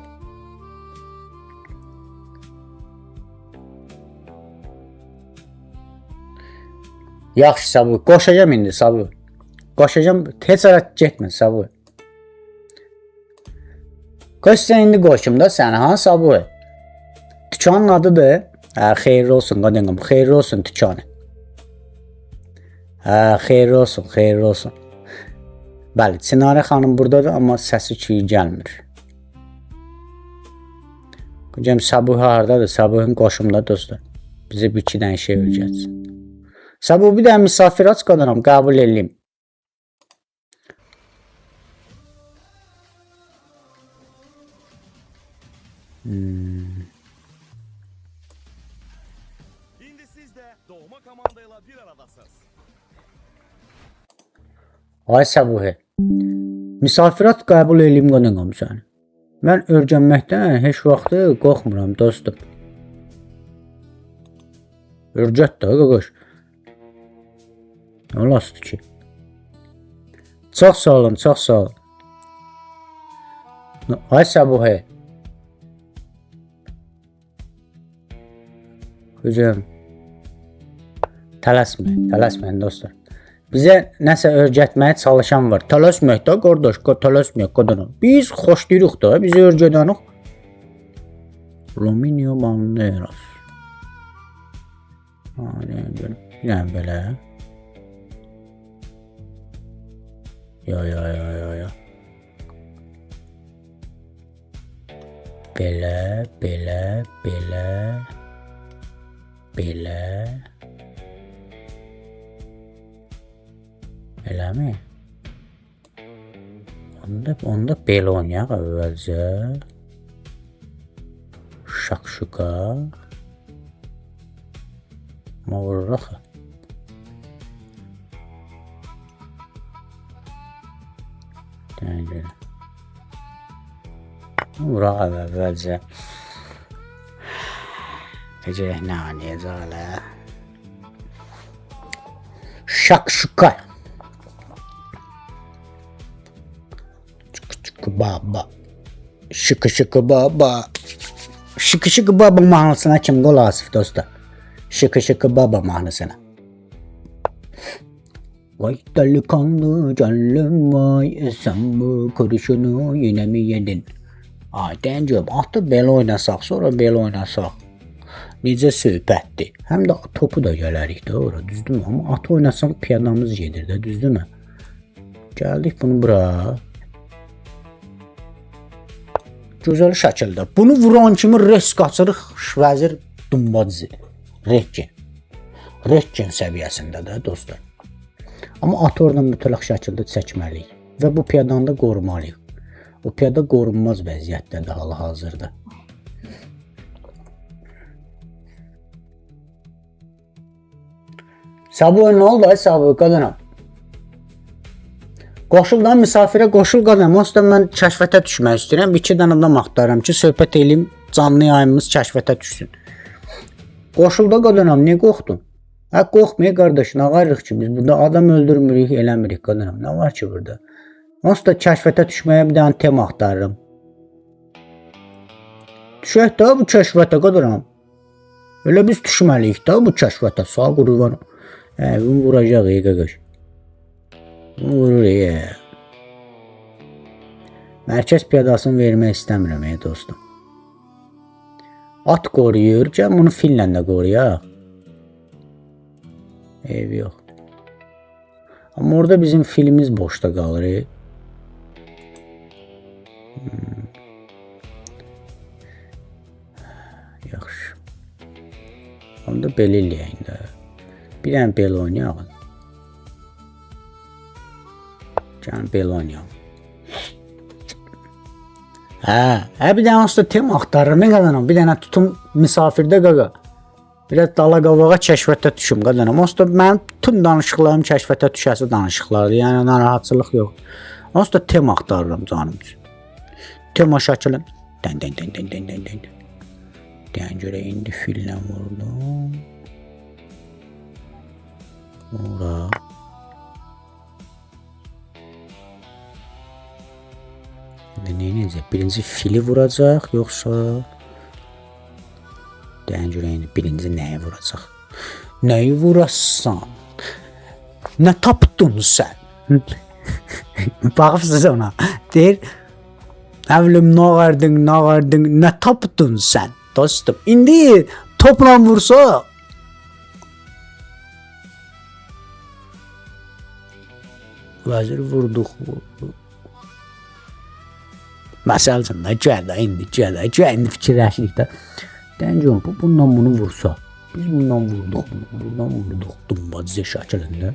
Yaxşı Sabu, qoşacam indi Sabu. Qoşacam, heç ara getmə Sabu. Qoşsan indi qoşum da səni, ha Sabu? Dükanın adıdır. Hə, xeyirli olsun qadınım, xeyirli olsun dükanı. Hə, xeyirli olsun, xeyirli olsun. Bəli, Çinarə xanım buradadır, amma səsi ki gəlmir. Hocam Sabu hardadır? Sabu'nun qoşumda dostlar. Bizə bir iki dənə şey öyrətsin. Sabu bir dənə misafir aç qadınam, qəbul edeyim. İndi siz də doğma komandayla bir aradasınız. Ay Sabu, misafirat qəbul edeyim qadınam səni. Mən öyrənməkdən heç vaxtı qorxmuram dostum. Örgət də qaqaş. Ne olasıdır ki? Çox sağ olun, çox sağ olun. Ay Sabu, hocam, tələsməyin dostlar. Bizə nəsə öyrətməyə çalışan var. Tələsməyək də qardaş, tələsməyək qadınam. Biz xoşlayırıq da, bizi öyrədənik. Aluminium banderas. Yəni belə. Ya. Belə. Elə mi? Onda belə oynayaq əvvəlcə. Şakşuka. Amma vururaq. Vuraq əvvəlcə. Gecək nə oynayacaq elə? Şakşuka. Baba. Şıkı baba. Şıkı baba mahnısına kim qol asıb dostlar? Şıkı baba mahnısına. Vay delikanlı canlım vay, sen bu kurşunu yine mi yedin? Dencəm, atı belə oynasaq, sonra belə oynasaq. Necə söhbətdir. Həm də topu da gələrik də ora, düzdürmü? Amma atı oynasaq piyadamız gedir də, düzdürmü? Gəldik bunu bura. Gözəl şəkildə. Bunu vuran kimi res qaçırıq vəzir Dumbadze. Rekkin səviyyəsində də dostlar. Amma atı oradan mütləq şəkildə çəkməliyik. Və bu piyadanı da qorumalıyıq. O piyada qorunmaz vəziyyətdədir hal-hazırda. Sabu, nə oldu ay Sabu, qadınam? Qoşuldan misafirə qoşul qadınam. Onsuz mən kəşfətə düşmək istəyirəm. Bir iki dənə adam axtarıram ki, söhbət eləyim, canlı yayımımız kəşfətə düşsün. Qoşulda qadınam, niyə qorxdun? Qorxmayın qardaş, nə varıq ki, biz burada adam öldürmürük, eləmirik qadınam. Nə var ki burada? Onsuz da kəşfətə düşməyə bir dənə tema axtarıram. Düşək də bu kəşfətə qadınam. Elə biz düşməliyik də bu kəşfətə, sağ qurban. Bunu vuracaq qaqaş. Vurur Mərkəz piyadasını vermək istəmirəm dostum. At qoruyur. Gəl bunu fillə də qoruyaq. Ev yox. Amma orada bizim filimiz boşda qalır. Yaxşı. Onda belə eləyək də. Bir dənə belə oynayaq. Can belə oynayaq. Bir dənə aslında tema axtarırım. Bir dənə tutum misafirdə qaqa. Biraz dala qabağa kəşfətə düşüm qadanam. Onsuz da mənim bütün danışıqlarım kəşfətə düşəsi danışıqlardır. Yəni narahatçılıq yox. Onsuz da tema axtarıram canım üçün. Tema şəkilin. Dən. Deyən görə indi fillə vurdum. Ora. İndi nə edəcək? Birinci fili vuracaq, yoxsa deyən görə indi birinci nəyi vuracaq? Nəyi vurasan? Nə tapdın sən? Baxırsınız ona. Deyir, əvlim nağardın, nə tapdın sən? Dostum, indi topla vursa vəzir vurduq. Məsəl üçün də gələ, indi fikirləşdik də. Deyən bu bundan bunu vursa, biz bundan vurduq, dumbacı şəkilində.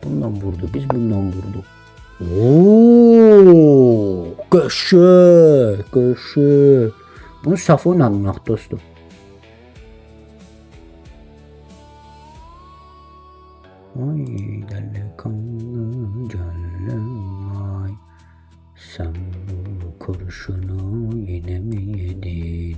Bundan vurdu, biz bundan vurduq. Ooo, qəşəng. Bunu saf oynadıq dostum. Ay delikanlı gönlüm ay, sen bu kurşunu yine mi yedin?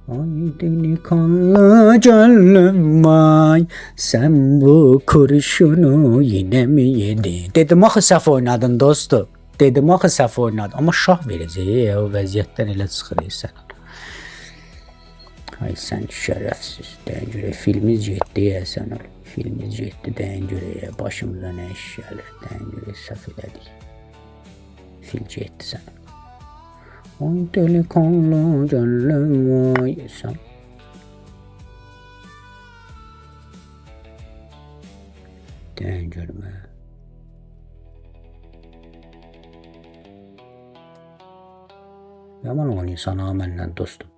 Ay delikanlı gönlüm ay, sen bu kurşunu yine mi yedin? Dedim axı saf oynadın dostum. Dedim axı saf oynadın. Amma şah verəcək o vəziyyətdən elə çıxır sən. Ay sən şərəfsiz. Deyən görə filmiz getdi ya sən ol. Filmiz getdi deyən görə başımıza nə iş gəlir. Deyən görə səhv elədik. Fil getdi sən. Ay delikanlı gönlüm ay sən. Deyən görmə. Yaman oynayırsan ha məndən dostum.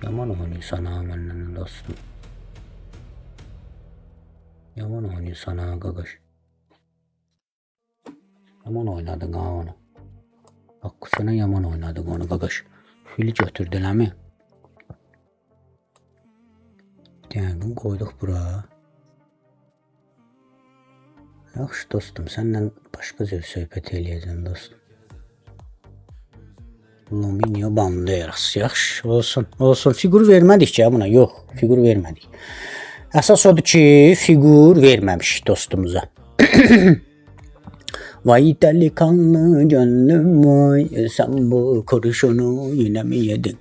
Yaman oynayırsan ha məndən dostum. Yaman oynayırsan ha qaqaş. Yaman oynadın ha onu. Bak sana yaman oynadın onu qaqaş. Fili götürdün əmi. Deyənin qoyduq bura. Yaxşı dostum, səndən başqa cür söhbət eləyəcəm dostum. Luminio Banderas. Yaxşı, olsun. Figur vermədik ki buna. Yox, figur vermədik. Əsas odur ki, figur verməmişik dostumuza. Vay delikanlı gönlüm vay, sən bu kurşunu yine mi yedin?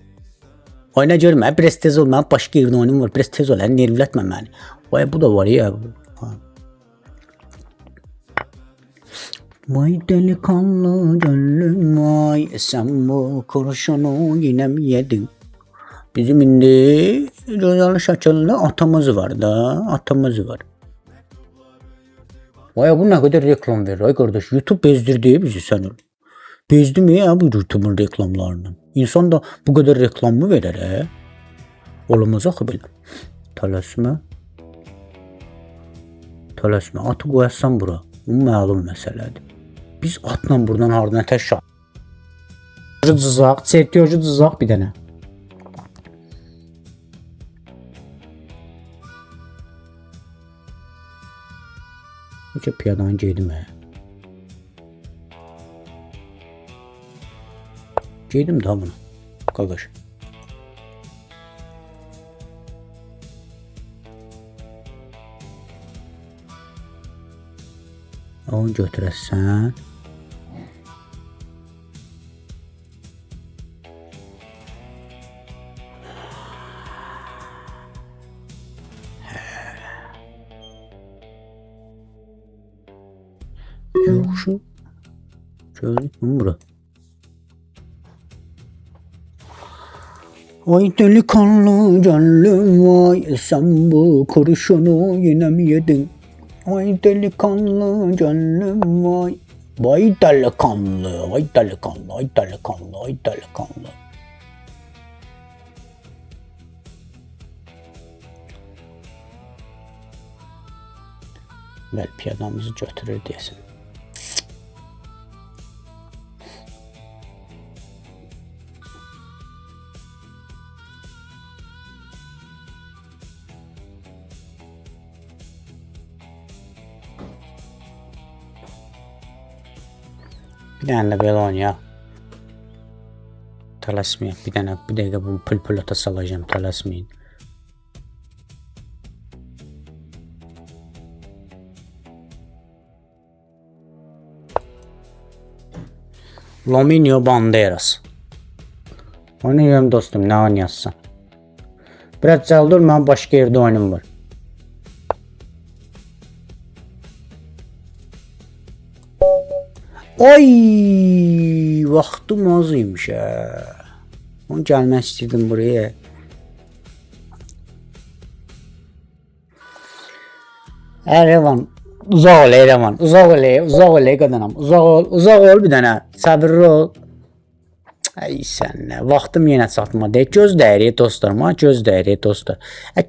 Oyna görmə, biraz tez ol, mənim başqa yerdə oyunum var, biraz tez ol, nervlətmə məni. Vay bu da var ya. Vay delikanlı gönlüm vay, sen bu kurşunu yine mi yedin? Bizim indi gözəl şəkildə atamız var da, atamız var. Vay bu nə qədər reklam verir ay qardaş, YouTube bezdirdi bizi sən. Bezdi mi ya bu YouTube'un reklamlarından? İnsan da bu qədər reklam mı verir he? Olmaz axı belə. Tələsmə. Atı qoyasan bura. Bu məlum məsələdir. Biz atla buradan hardan təş şah. Cızaq, sertiyocu cızaq bir dənə. Necə piyadan geydim hə? Geydim daha bunu. Qaqaş. Onu götürəsən. Yaxşı. Gördük mü bura? Ay delikanlı gönlüm vay, sen bu kurşunu yine mi yedin? Ay delikanlı gönlüm vay. Vay delikanlı, vay delikanlı, vay delikanlı, vay delikanlı. Bəli, piyadamızı götürür desin. Bir dənə də belə oynayaq. Tələsməyək. Bir dəqiqə bunu pül-pülata salacağım. Tələsməyin. Lominio Banderas. Oynayıram dostum. Nə oynayasın? Biraz cəldur, mənim başqa yerdə oyunum var. Ay, vaxtım az imiş hə. Onu gəlmək istəyirdim buraya. Ərəvan, uzaq ol Ərəvan, uzaq ol qadınam, uzaq ol bir dənə, səbirli ol. Ay sən nə, vaxtım yenə çatmadı. Gözləyirik dostlarım, gözləyirik dostlar.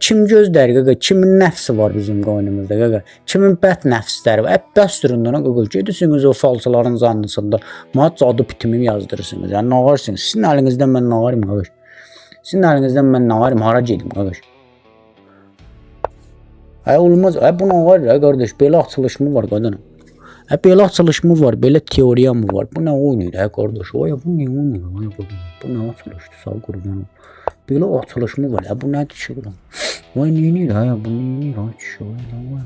Kim gözləyir qaqa? Kimin nəfsi var bizim qoynumuzda qaqa? Kimin bət nəfsləri var? Bəsdirin ona qaqa. Gedirsiniz o falsaların zannısında. Mənə cadı pitimi yazdırırsınız. Yəni nə varsınız? Sizin əlinizdən mən nə varım qaqa? Sizin əlinizdən mən nə varım? Hara gedim qaqa? Ay olmaz. Ay bu nə var ya qardaş? Belə açılışmı var qadınım? Belə açılışmı var, belə teoriya mı var? Bu nə oynayır hə qardaş? Ay bu nə oynayır? Ay bu nə açılışdır? Sağ qurban. Belə açılışmı var? Bu nədir ki bu? Ay nə edir? Ay bu nə edir? Ay şu nə var?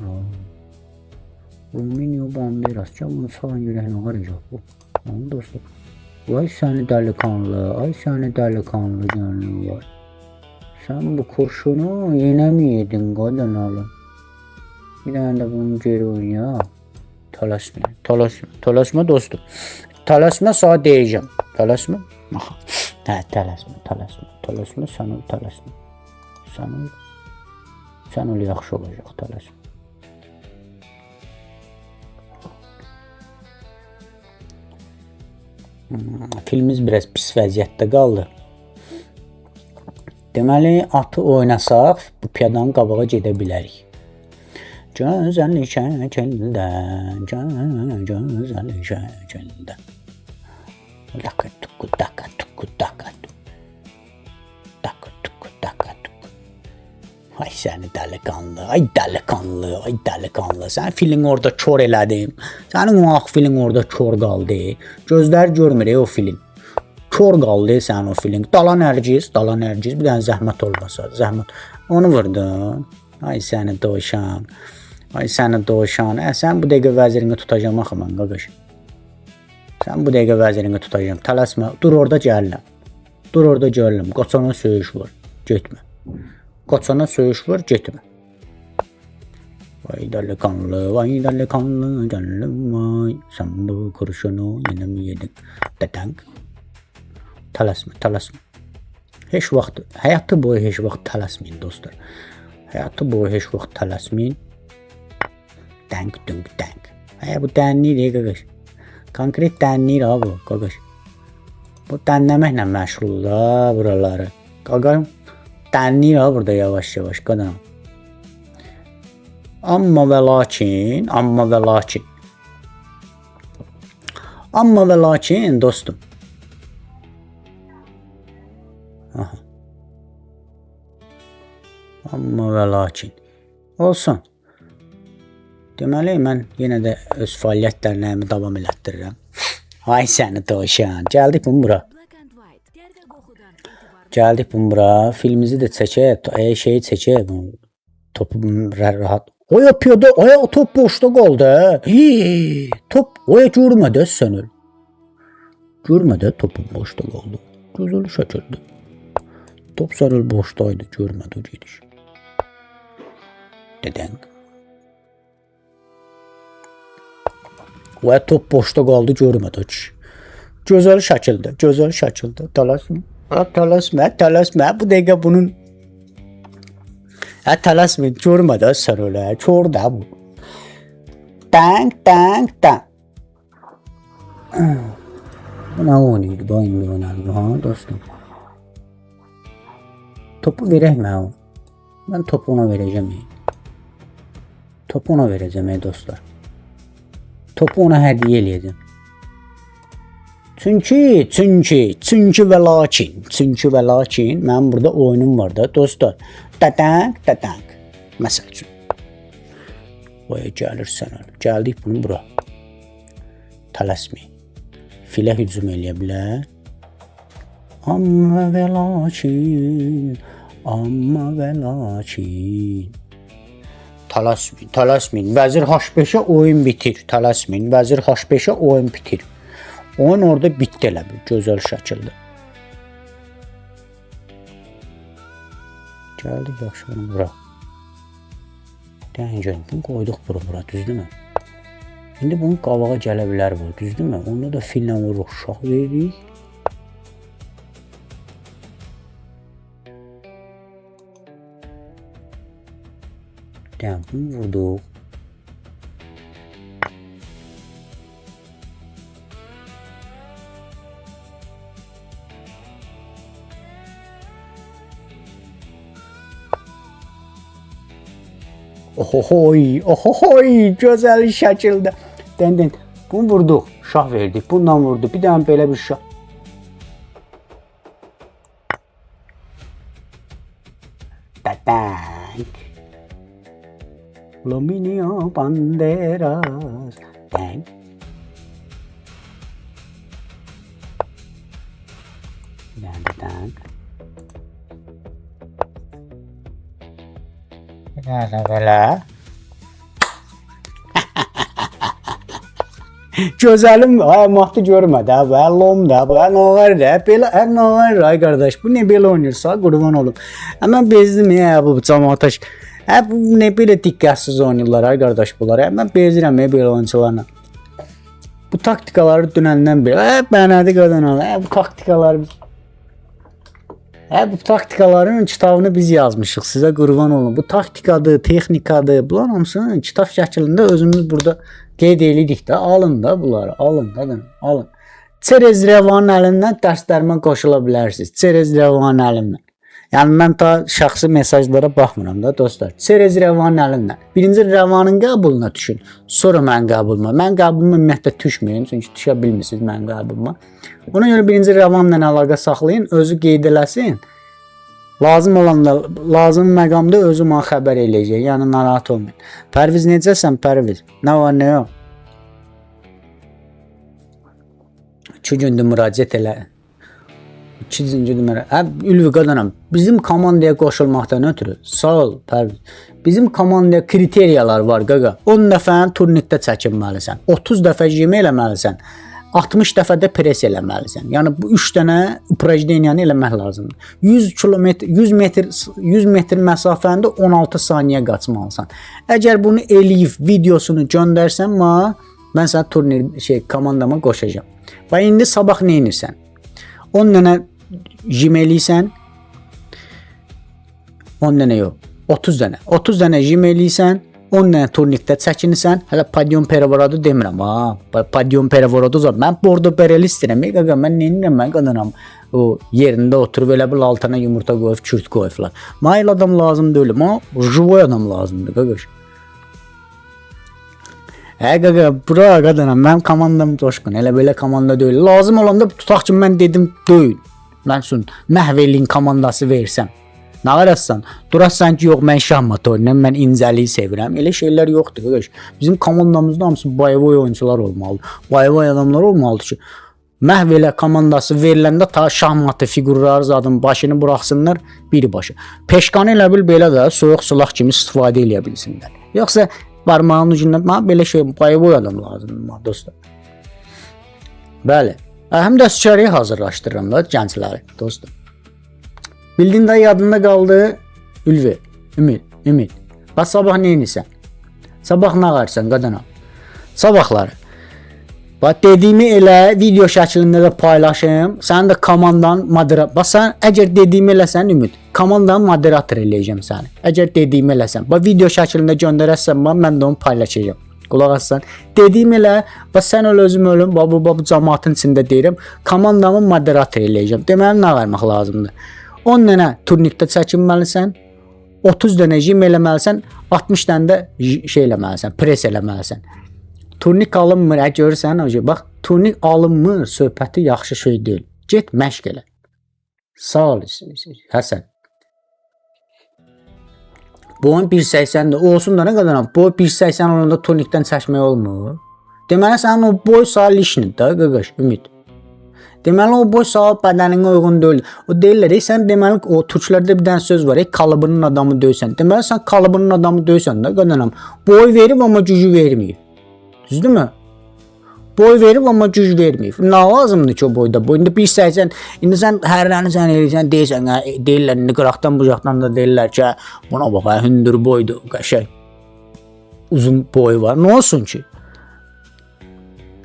Lominio Banderas. Canım sağ yürəyinə qaracaq bu. Tamam dostlar. Ay səni dəlikanlı, ay səni dəlikanlı canım var. Sən bu kurşunu yenə mi yedin qadın alım? Bir dənə də bunu geri oynayaq. Tələsmə dostum. Tələsmə sağ deyəcəm. Tələsmə. Hə, tələsmə. Sən ol yaxşı olacaq, tələsmə. Filmimiz biraz pis vəziyyətdə qaldı. Deməli, atı oynasaq, bu piyadanın qabağa gedə bilərik. Gözəl şəkildə, gözəl şəkildə. Daka tuku daka tuku daka tuku. Daka tuku daka tuku. Ay səni dəliqanlı, ay dəliqanlı, ay dəliqanlı. Sən filin orada kör elədim. Sənin o ağ filin orada kör qaldı. Gözlər görmür o filin. Kör qaldı sənin o filin. Dala Nərgiz, bir dənə zəhmət olmasa, zəhmət. Onu vurdun. Ay səni doşan. Ay səni doşan. Sən bu dəqiqə vəzirini tutacağım axı mən qaqaş. Sən bu dəqiqə vəzirini tutacağım. Tələsmə. Dur orada gəlirəm. Dur orada gəlirəm. Qoçana söyüş var. Getmə. Qoçana söyüş var. Getmə. Vay dəliqanlı, canım vay. Sən bu kurşunu yenə mi yedin? Dədənq. Tələsmə. Heç vaxt, həyatı boyu heç vaxt tələsməyin dostlar. Həyatı boyu heç vaxt tələsməyin. Dənq. Bu dənliyir qaqaş. Konkret dənliyir ha bu qaqaş. Bu dənləməklə məşğul da buraları. Qaqaş dənliyir ha burada yavaş qadınam. Amma və lakin dostum. Aha. Amma və lakin. Olsun. Deməli, mən yenə də öz fəaliyyətlərimi davam elətdirirəm. Ay səni doşan. Gəldik bunu bura. Filmimizi də çəkək. Şeyi çəkək. Topu rahat. Oya piyada. Oya top boşda qaldı. Top. Oya görmədə sən öl. Görmədə topun boşda qaldı. Gözəl şəkildə. Top sarıl boşdaydı. Görmədi o gediş. Dədənq. Və top boşda qaldı, görmədi o kişi. Gözəl şəkildə. Tələsmə. Bu dəqiqə bunun tələsmə, görmədi sən ölə. Kör də bu. Dənq. Bu nə oynaydı? Bu oynaydı, ha dostum. Topu verək mən. Mən topu ona verəcəm. Dostlar. Topu ona hədiyyə eləyəcəm. Çünki və lakin mənim burada oyunum var da dostlar. Dədənq. Məsəl üçün. Oya gəlirsən. Gəldik bunu bura. Tələsməyin. Filə hücum eləyə bilər. Amma və lakin, amma və lakin. Tələsməyin. Vəzir H5-ə oyun bitir. Tələsməyin. Vəzir H5-ə oyun bitir. Oyun orada bitdi elə bir gözəl şəkildə. Gəldik yaxşı bunu bura. Dəngən bunu qoyduq bura, düzdürmü? İndi bunun qabağa gələ bilər bu, düzdürmü? Onda da fillə vuruq, şah veririk. Dəngən bunu vurduq. Ohohoy, gözəl şəkildə. Dəndən, bunu vurduq, şah verdik, bundan vurduq, bir dənə belə bir şah. Dəng. Lominio Banderas. Dəng. Dəng. Belə. Gözəlim, ayaqmatı görmədi, bəllomda, nəğərdə, belə, nəğər, ay qardaş, bu nə belə oynayırsa, qurban olum. Mən bezdim, bu cəmaataş, bu nə belə diqqətsiz oynayırlar, ay qardaş bunlar, mən bezirəm, belə oyuncularla. Bu taktikaları dünəndən belə, bənədi qadın ol, bu taktikaların kitabını biz yazmışıq, sizə qurban olun. Bu taktikadır, texnikadır, bunlar hamısını kitab şəklində özümüz burada qeyd edirik də, alın da bunları, alın. Çerez Revanın əlindən dərslərimə qoşula bilərsiniz, Çerez Revanın əlindən. Yəni, mən ta şəxsi mesajlara baxmıram da, dostlar. Çerez Revanın əlindən. Birinci Revanın qəbuluna düşün, sonra mən qəbuluma. Mən qəbuluma ümumiyyətlə düşməyin, çünki düşə bilmirsiniz mən qəbuluma. Ona görə birinci Revanla əlaqə saxlayın, özü qeyd eləsin. Lazım məqamda özü mənə xəbər eləyəcək, yəni narahat olmayın. Pərviz necəsən, Pərviz? Nə var, nə yox? 2 gündür müraciət elə. 2-ci nömrə. Ülvi qadanam. Bizim komandaya qoşulmaqdan ötürü. Sağ ol, Pərviz. Bizim komandaya kriteriyalar var, qaqa. 10 dəfəni turnirdə çəkinməlisən. 30 dəfə jim eləməlisən. 60 dəfə də pres eləməlisən. Yəni bu 3 dənə uprajdeniyanı eləmək lazımdır. 100 metr məsafəndə 16 saniyə qaçmalısan. Əgər bunu eləyib videosunu göndərsən, mən sənə turnir komandama qoşacağam. Və indi sabah nə edirsən? 10 dənə jim eləyirsən, 10 dənə yox, 30 dənə jim eləyirsən, 10 dənə turnirdə çəkinirsən, hələ Padion Perevoradı demirəm, Padion Perevoradı zor, mən bordo bereli istəyirəm, mən neyinirəm, mən qadınam, o yerində oturub elə bil altına yumurta qoyub, kürt qoyublar. Mayıl adam lazım deyil, jivoy adam lazımdır, qaqaş. Qaqa, bura qadınam, mən komandam coşqun, elə belə komanda deyil. Lazım olanda tutaq ki, mən dedim, deyil. Mən üçün məhv eləyin komandası versəm. Nə qarassan? Durasan ki, yox, mən şahmat oynayım, mən incəliyi sevirəm. Elə şeylər yoxdur, qaqaş. Bizim komandamızda hamısı boy oyuncular olmalıdır. Boy adamlar olmalıdır ki, məhv elə komandası veriləndə ta şahmatı figurları zadın başını buraxsınlar birbaşa. Peşkanı elə bil belə də soyuq sulaq kimi istifadə eləyə bilsinlər. Yoxsa barmağının ucundan belə şey boy adam lazımdır, dostlar. Bəli. Həm də süçəriyə hazırlaşdırıram da gəncləri, dostlar. Bildin də yadında qaldı Ülvi, Ümid. Bax, sabah nə edirsən? Sabah nə qarsan, qadana? Sabahları. Bax, dediyimi elə video şəklində də paylaşım. Sənin də komandan moderator. Bax, sən əgər dediyimi eləsən, Ümid, komandan moderator eləyəcəm səni. Əgər dediyimi eləsən. Bax, video şəklində göndərəsən, mən də onu paylaşacağam. Qulaq assan. Dediyim elə, bax, sən özüm ölüm, bu cəmaatın içində deyirəm, komandamı moderator eləyəcəm. Deməli, nə vermək lazımdır? 10 dənə turnirdə çəkinməlisən, 30 dənə jim eləməlisən, 60 dənə də şey eləməlisən, pres eləməlisən. Turnik alınmır, görürsən, bax, turnik alınmır, söhbəti yaxşı şey deyil. Get, məşq elə. Sağ ol, Həsən. Boyun 1.80'dir. Olsun da nə qədər? Boy 1.80 olanda turnikdən çəkmək olmur. Deməli, sənin o boy sağ lişnidir də, qaqaş, Ümid. Deməli o boy sağ bədəninə uyğun deyil. O deyirlər, sən deməli o türklərdə bir dənə söz var, kalıbının adamı döysən. Deməli sən kalıbının adamı döysən də qadınam. Boy verib amma gücü verməyib. Düzdürmü? Boy verib amma güc verməyib. Nə lazımdır ki o boyda? Boyunda 1.80. İndi sən hərləni sən eləyirsən, deyirsən, deyirlər indi qıraqdan bucaqdan da deyirlər ki, buna bax, hündür boydur, qəşəng. Uzun boyu var. Nə olsun ki?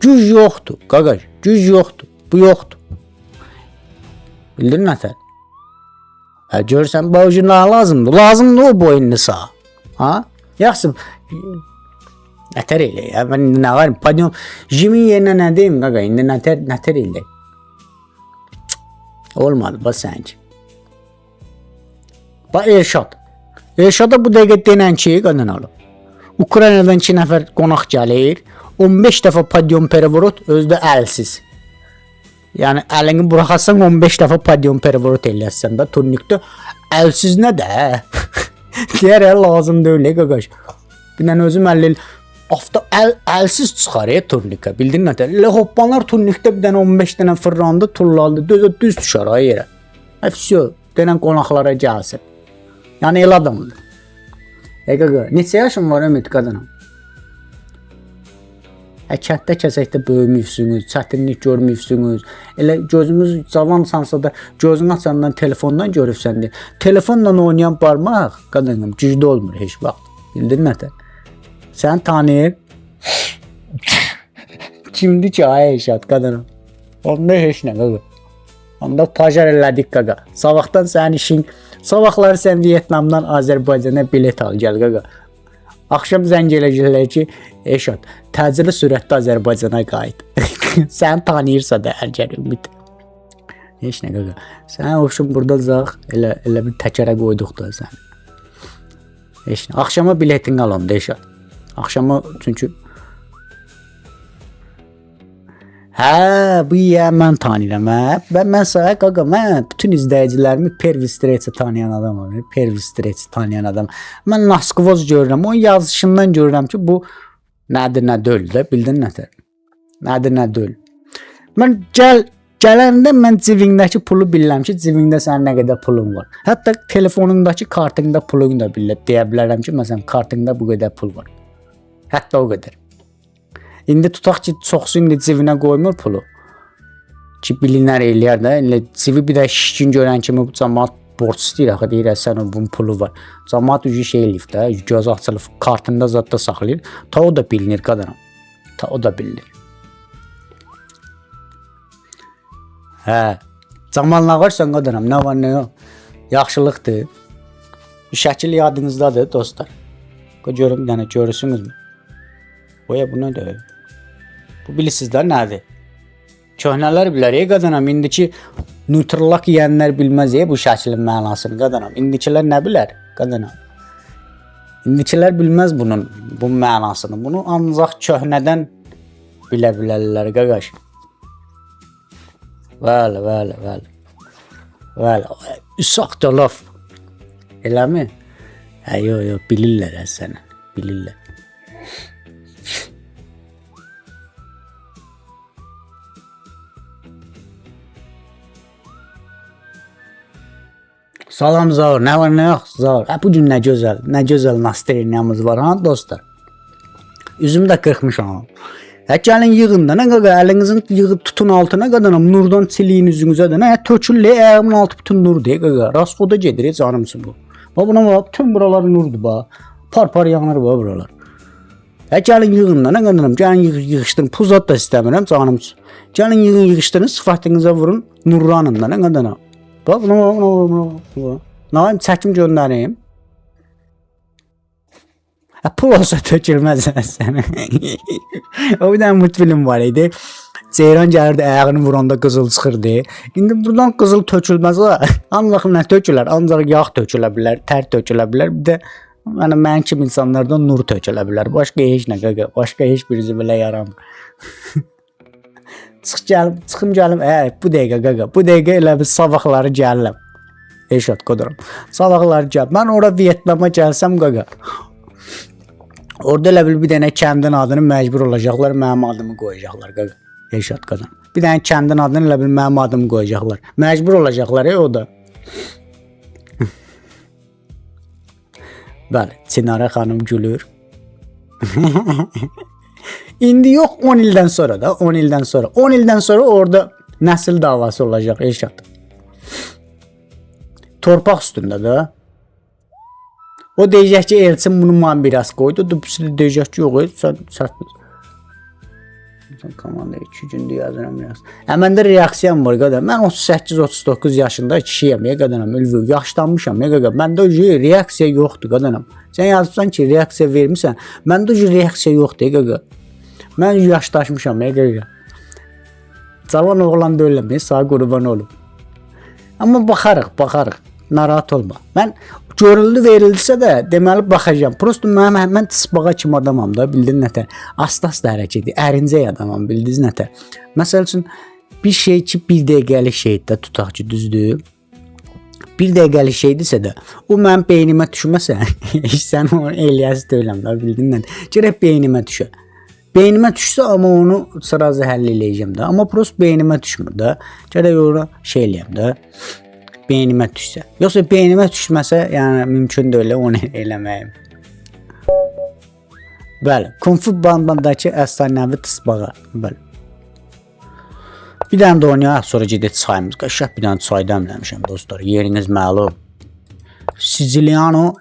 Güc yoxdur, qaqaş. Güc yoxdur. Bu yoxdur. Bildin nətər? Görürsən, boyun nə lazımdır? Lazımdır o boyunlu sağ. Ha? Yaxşı. Nətər elə ya? Mən indi nə varım? Padion, jimin yerinə nə deyim qaqa? İndi nətər elə? Olmadı, bax sənki. Bax Elşad. Elşada bu dəqiqə denən ki, qadın alıb. Ukraynadan 2 nəfər qonaq gəlir. 15 dəfə padion perevorot, özü də əlsiz. Yəni əlini buraxasan 15 dəfə padion perevorot eləyəsən də turnikdə əlsiz nə də? Deyər lazım deyil qaqaş. Bir dənə özüm əlsiz çıxar turnika, bildin nə? Elə hoppanlar turnikdə bir dənə 15 dənə fırlandı, tullandı, düz düşər ha yerə. Vəsyo, denən qonaqlara gəlsin. Yəni elə adamdır. Qaqa, neçə yaşın var Ümid qadınam? Kətdə kəsəkdə böyümürsünüz, çətinlik görmürsünüz. Elə gözümüz cavansansa da gözünü açandan telefondan görürsən deyə. Telefonla oynayan barmaq qadınım güclü olmur heç vaxt. Bildin nə? Sən tanıyır. Kimdir ki ay Elşad qadınım? Onda heç nə qaqa. Onda pajar elədik qaqa. Sabahdan sənin işin, sabahları sən Vietnamdan Azərbaycana bilet al gəl qaqa. Axşam zəng eləyəcəklər ki, Elşad, təcili sürətdə Azərbaycana qayıt. Sən tanıyırsa da əgər Ümid. Heç nə qaqa. Sən hoşun burada zaq, elə bir təkərə qoyduq da sən. Heç nə. Axşama biletini alam da Elşad. Axşama çünki bu ya mən tanıyıram hə. Mən sənə qaqa, mən bütün izləyicilərimi Pervistreçi tanıyan adamam. Pervistreçi tanıyan adam. Mən Naskvoz görürəm. Onun yazışından görürəm ki, bu nədir, nə deyil də, bildin nətər? Nədir, nə deyil. Mən gələndə mən cibindəki pulu bilirəm ki, cibində sənin nə qədər pulun var. Hətta telefonundakı kartında pulun da deyə bilərəm ki, məsələn, kartında bu qədər pul var. Hətta o qədər. İndi tutaq ki, çoxsu indi cibinə qoymur pulu. Ki, bilinər eləyər də. Cibi bir də şişkin görən kimi bu cəmaat borc istəyir. Axı deyir, sən bunun pulu var. Cəmaat üzü şey eləyib də, göz açılıb, kartında zadda saxlayır. Ta o da bilinir qadınam. Ta o da bilinir. Hə, camanla varsan qadınam, nə var, nə yox. Yaxşılıqdır. Şəkil yadınızdadır, dostlar. Görüm, bir dənə görürsünüzmü? Oya bu nədir? Bu bilirsiniz də nədir? Köhnələr bilər, qadınam. İndiki nütrlak yiyənlər bilməz bu şəklin mənasını, qadınam. İndikilər nə bilər, qadınam? İndikilər bilməz bu mənasını. Bunu ancaq köhnədən bilə bilərlər, qaqaş. Bəli. Usaq da laf. Eləmi? Yox, bilirlər sənə. Bilirlər. Salam Zaur, nə var, nə yox Zaur? Bu gün nə gözəl nastreniyamız var ha dostlar. Üzümü də qırxmışam. Gəlin yığın da, nə qaqa, əlinizin yığıb tutun altına qadınam, nurdan çiliyin üzünüzə də, nə töküllə ayağımın altı bütün nur deyə qaqa. Raskoda gedir, canımsın bu. Buna bax, bütün buralar nurdur bax. Par yanır bax buralar. Gəlin yığın da, nə qadınam, gəlin yığışdırın, puzat da istəmirəm, canımsın. Gəlin yığın, yığışdırın, sıfatınıza vurun, nurlanın da, nə qadınam. Bax, buna. Nəvim, çəkim göndərim. Pul olsa tökülməz sənə. O bir dənə multfilm var idi. Ceyran gəlirdi, ayağını vuranda qızıl çıxırdı. İndi buradan qızıl tökülməz ha. Ancaq nə tökülər? Ancaq yağ tökülə bilər, tər tökülə bilər. Bir də mən kimi insanlardan nur tökülə bilər. Başqa heç nə qaqa. Başqa heç birisi belə yaramır. Çıxım gəlim. Bu dəqiqə qaqa. Bu dəqiqə elə bir sabahları gəlirəm. Elşad qoduram. Sabahları gəl. Mən ora Vietnama gəlsəm qaqa. Orada elə bir dənə kəndin adını məcbur olacaqlar, mənim adımı qoyacaqlar qaqa. Elşad qadan. Bir dənə kəndin adını elə bil mənim adımı qoyacaqlar. Məcbur olacaqlar o da. Bəli, Çinara xanım gülür. İndi yox, 10 ildən sonra da, 10 ildən sonra. 10 ildən sonra orada nəsil davası olacaq Elşad. Torpaq üstündə də. O deyəcək ki, Elçin bunu mən biraz qoydu. Dupsi də deyəcək ki, yox, sən komanda 2 gündə yazıram biraz. Məndə reaksiyam var qədər. Mən 38-39 yaşında kişiyəm, qədənəm, ülvü, yaşlanmışam, qədər. Məndə o reaksiya yoxdur, qədənəm. Sən yazırsan ki, reaksiya vermirsən, məndə o reaksiya yoxdur, qədər. Mən yaşdaşmışam, qədər. Cavan oğlan da eləmir, sağ qurban olub. Amma baxarıq. Narahat olma. Mən görüldü verildisə də deməli baxacağam. Prosto mən tısbağa kimi adamam da, bildin nətər. Asta-asta hərəkət edir. Ərincək adamam, bildiniz nətər. Məsəl üçün bir şey ki, bir dəqiqəlik şeydir, tutaq ki, düzdür. Bir dəqiqəlik şeydirsə də, o mənim beynimə düşməsə, sən onu eləyəsi deyiləm də, bildin nətər. Gərək beynimə düşə. Beynimə düşsə, amma onu sırazı həll eləyəcəm də. Amma prosto beynimə düşmür də. Gərək onu şey eləyəm də. Beynimə düşsə. Yoxsa beynimə düşməsə, yəni mümkün deyil onu eləməyim. Bəli, Kung Fu Bandandakı əfsanəvi tısbağa. Bəli. Bir dənə də oynayaq, sonra gedək çayımız. Qəşəng bir dənə çay dəmləmişəm dostlar. Yeriniz məlum. Siciliano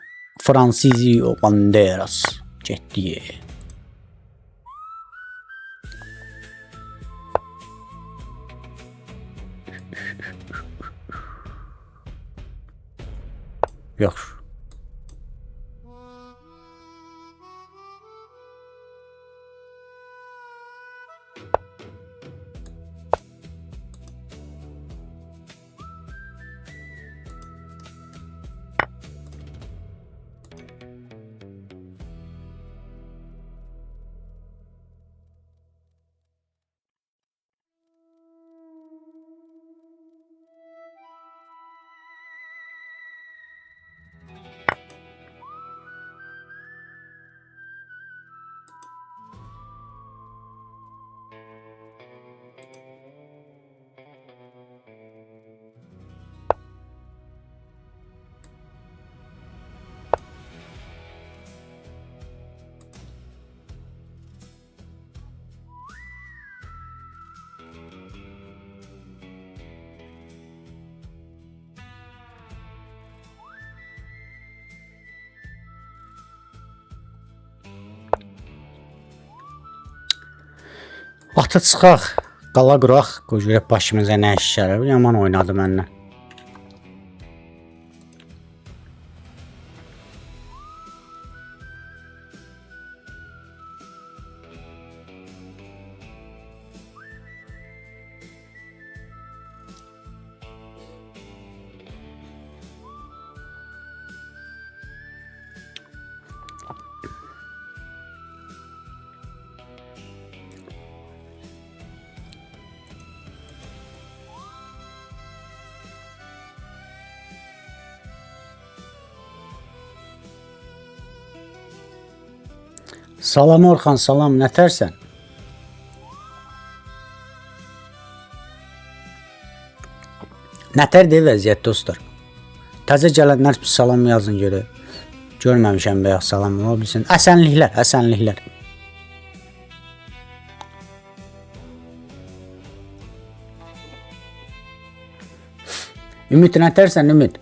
Francisco Banderas. Getdi. Yaxşı. Ata çıxaq, qala qıraq, görək başımıza nə iş gəlir. Yaman oynadı məndən. Salam Orxan, salam, nətərsən? Nətərdir vəziyyət dostlar? Təzə gələnlər salam yazın görək. Görməmişəm bəyək salam ola bilsin. Əsənliklər, əsənliklər. Ümid nətərsən, Ümid?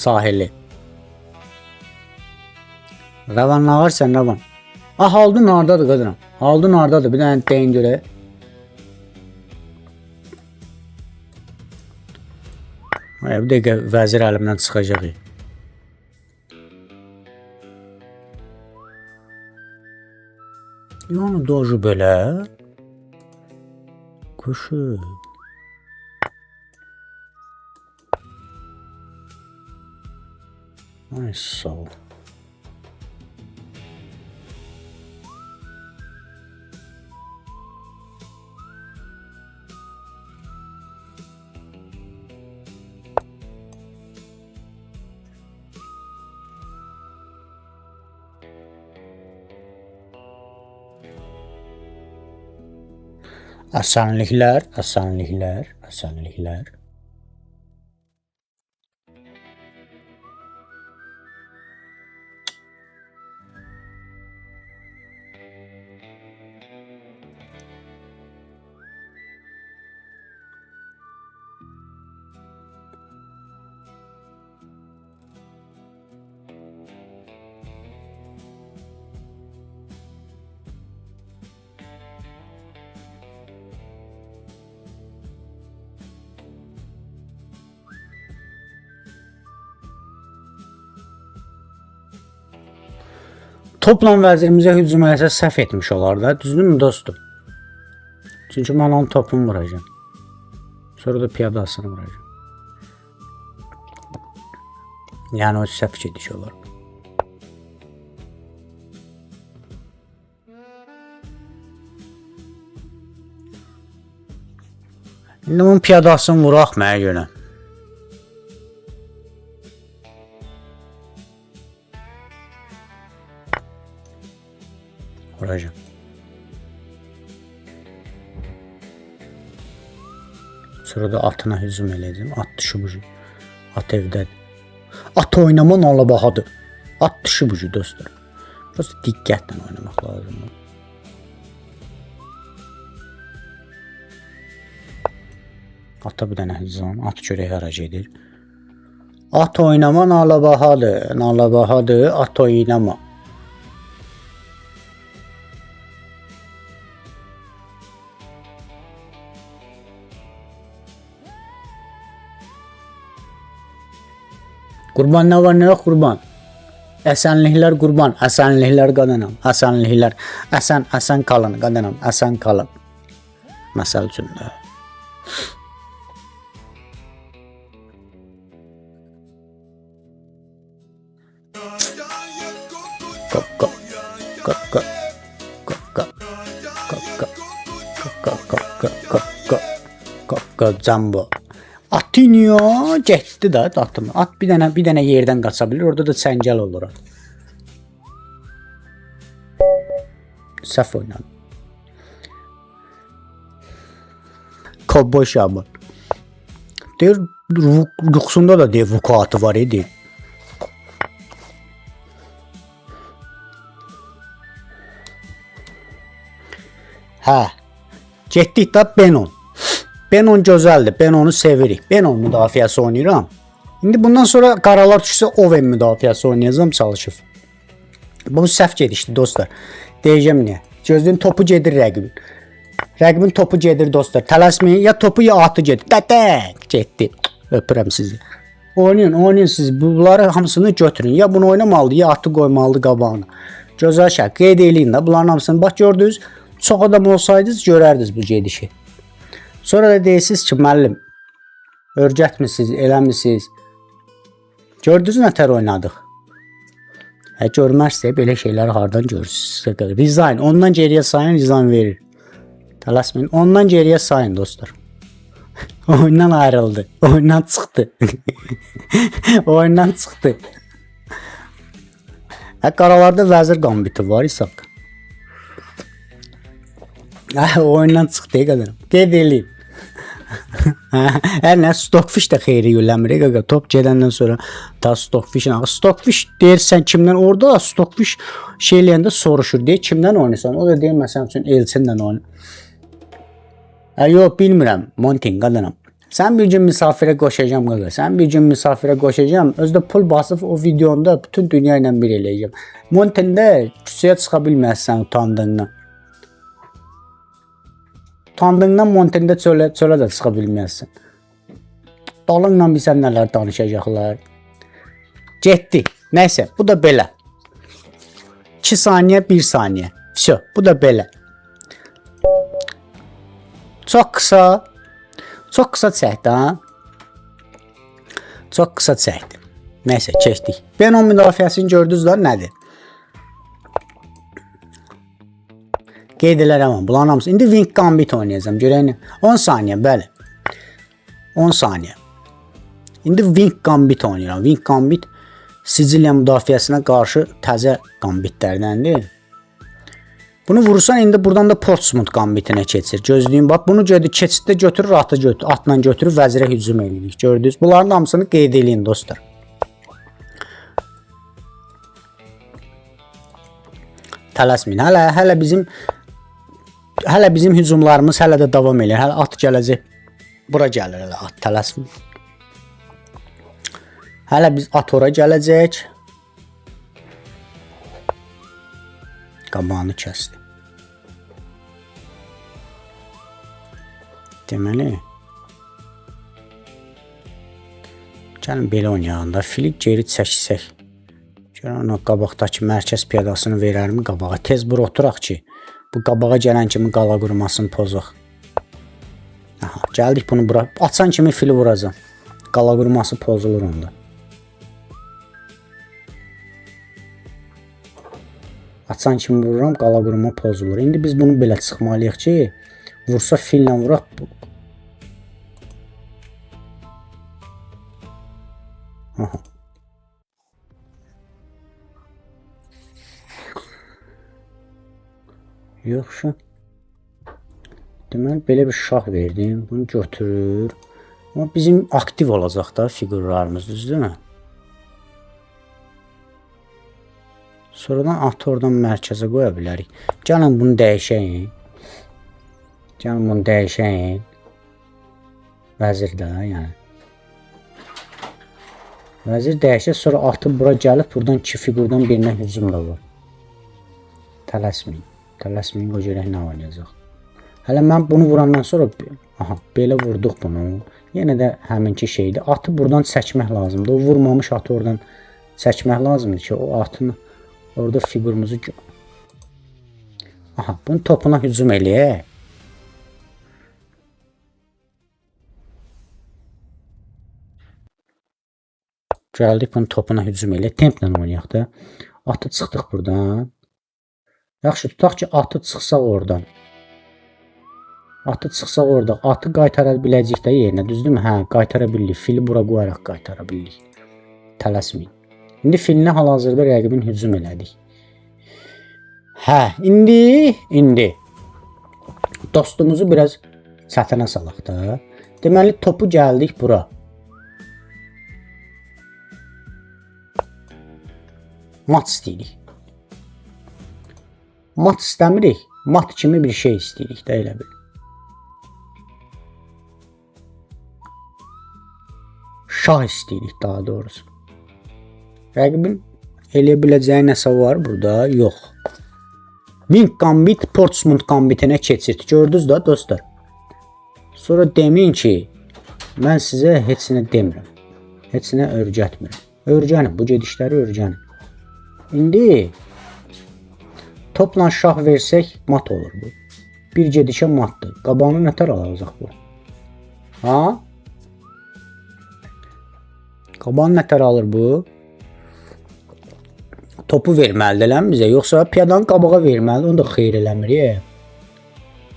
Sahili. Rəvan nə varsən, Rəvan? Haldun hardadır qadınam? Haldun hardadır? Bir dənə deyin görək. Bir dəqiqə vəzir əlimdən çıxacaq. Yəni doju belə. Kuşu. Ay sağ ol. Əsanliklər, əsanliklər, əsanliklər. Topla vəzirimizə hücum eləsə səhv etmiş olar da. Düzdürmü dostum? Çünki mən onun topunu vuracağım. Sonra da piyadasını vuracağım. Yəni o səhv gediş olar. İndi bunun piyadasını vuraq mənə görə. Vuracağım. Sonra da atına hücum eləyəcəm. At düşüb ucu. At evdədir. At oynaman Allah bahadır. At düşüb ucu dostlar. Biraz diqqətlə oynamaq lazımdır. Ata bir dənə hücum. At görək hara gedir. At oynaman Allah bahadır. Allah bahadır. At oynama. Qurban nə var nə yox qurban. Əsanliklər qurban, əsanliklər qadınam, əsanliklər. Əsən qalın qadınam, əsən qalın. Məsəl üçün də. Jumbo. Atınyo getdi də atım. At bir dənə yerdən qaça bilir. Orada da çəngəl olur. Səhv oynadı. Cowboy Şaban. Deyir yuxusunda da deyir vukuatı var idi. Hə. Getdik də Benon. Benon gözəldir. Benonu sevirik. Benon müdafiəsi oynayıram. İndi bundan sonra qaralar düşsə Oven müdafiəsi oynayacağam çalışıb. Bu səhv gedişdi dostlar. Deyəcəm niyə? Gözün topu gedir rəqibin. Rəqibin topu gedir dostlar. Tələsməyin ya topu ya atı gedir. Dədək getdi. Öpürəm sizi. Oynayın siz. Bunları hamısını götürün. Ya bunu oynamalıdır ya atı qoymalıdır qabağına. Gözəl şək. Qeyd eləyin də. Bunların hamısını bax gördünüz. Çox adam olsaydınız görərdiniz bu gedişi. Sonra da deyirsiniz ki müəllim örgətmisiniz, eləmisiniz. Gördünüz nətər oynadıq. Görməzsə belə şeyləri hardan görürsünüz? Resign. Ondan geriyə sayın, resign verir. Tələsməyin. Ondan geriyə sayın dostlar. Oyundan ayrıldı. Oyundan çıxdı. Oyundan çıxdı. Qaralarda vəzir qambiti var İsaq. Oyundan çıxdı qədər. Qeyd eləyin. Hər nə Stockfish də xeyri yollamır. Top gedəndən sonra ta Stockfish'in Stockfish deyirsən kimdən orada Stockfish şeyləyəndə soruşur deyir kimdən oynayırsan. O da deyir məsələn üçün Elçinlə oynayır. Yox bilmirəm Montin qadınam. Sən bir gün misafirə qoşacağam qaqa. Sən bir gün misafirə qoşacağam. Özdə pul basıb o videonda bütün dünya ilə bir eləyəcəm. Montində küçəyə çıxa bilməzsən utandığından. Utandığından Montində çölə də çıxa bilməzsən. Dalınla bilsən nələr danışacaqlar. Getdi. Nəysə, bu da belə. 2 saniyə, 1 saniyə. Всё, bu da belə. Çox qısa. Çox qısa çəkdi, ha? Çox qısa çəkdi. Nəysə, keçdik. Benon müdafiəsini gördünüz də nədir? Qeyd elərəm, bunların hamısı. İndi Wing Gambit oynayacağım. Görək nə? 10 saniyə, bəli. 10 saniyə. İndi Wing Gambit oynayıram. Wing Gambit Siciliya müdafiəsinə qarşı təzə gambitlərdəndir. Bunu vurursan indi buradan da Portsmouth qambitinə keçir. Gözləyin bax bunu keçiddə götürür, atla götürür, vəzirə hücum edirik. Gördünüz? Bunların hamısını qeyd eləyin dostlar. Tələsməyin. Hələ bizim hücumlarımız hələ də davam edir. Hələ at gələcək. Bura gəlir hələ at, tələsməyin. Hələ biz at ora gələcək. Qabağını kəsdi. Deməli gəlin belə oynayalım da. Fili geri çəksək. Görən o qabaqdakı mərkəz piyadasını verərmi qabağa? Tez bura oturaq ki, bu qabağa gələn kimi qala qurmasını pozaq. Aha, gəldik bunu bura. Açan kimi fili vuracam. Qala qurması pozulur onda. Açan kimi vururam, qala qurma pozulur. İndi biz bunu belə çıxmalıyıq ki, vursa fillə vuraq. Aha. Yoxsa. Deməli belə bir şah verdim. Bunu götürür. Amma bizim aktiv olacaq da figurlarımız, düzdürmü? Sonradan atı oradan mərkəzə qoya bilərik. Gəlin bunu dəyişəyin. Gəlin bunu dəyişəyin. Vəzir də, yəni. Vəzir dəyişə, sonra atı bura gəlib, buradan iki figurdan birinə hücum da var. Tələsməyin. Tələsməyin, o görək nə oynayacaq. Hələ mən bunu vurandan sonra, aha, belə vurduq bunu. Yenə də həminki şeydir. Atı buradan çəkmək lazımdır. O vurmamış atı oradan çəkmək lazımdır ki, o atını orada figurumuzu... Aha, bunun topuna hücum eləyək. Gəldik bunun topuna hücum eləyək. Templə oynayaq da. Atı çıxdıq buradan. Yaxşı, tutaq ki, atı çıxsaq oradan. Atı çıxsaq orada. Atı qaytara biləcək də yerinə. Düzdürmü? Hə, qaytara bilirik. Fili bura qoyaraq qaytara bilirik. Tələsməyin. İndi filinə hal-hazırda rəqibin hücum elədik. Hə, indi dostumuzu biraz çətinə salaq da. Deməli, topu gəldik bura. Mat istəyirik. Mat istəmirik. Mat kimi bir şey istəyirik də elə bil. Şah istəyirik daha doğrusu. Rəqibin eləyə biləcəyi nəsə var burada? Yox. Wing Gambit Portsmouth Gambitinə keçirdi. Gördünüz də dostlar. Sonra deməyin ki, mən sizə heç nə demirəm. Heç nə öyrətmirəm. Öyrənin, bu gedişləri öyrənin. İndi topla şah versək mat olur bu. Bir gedişə matdır. Qabağını nətər alacaq bu? Ha? Qabağını nətər alır bu? Topu verməlidir lan bizə, yoxsa piyadanı qabağa verməlidir, onu da xeyr eləmir.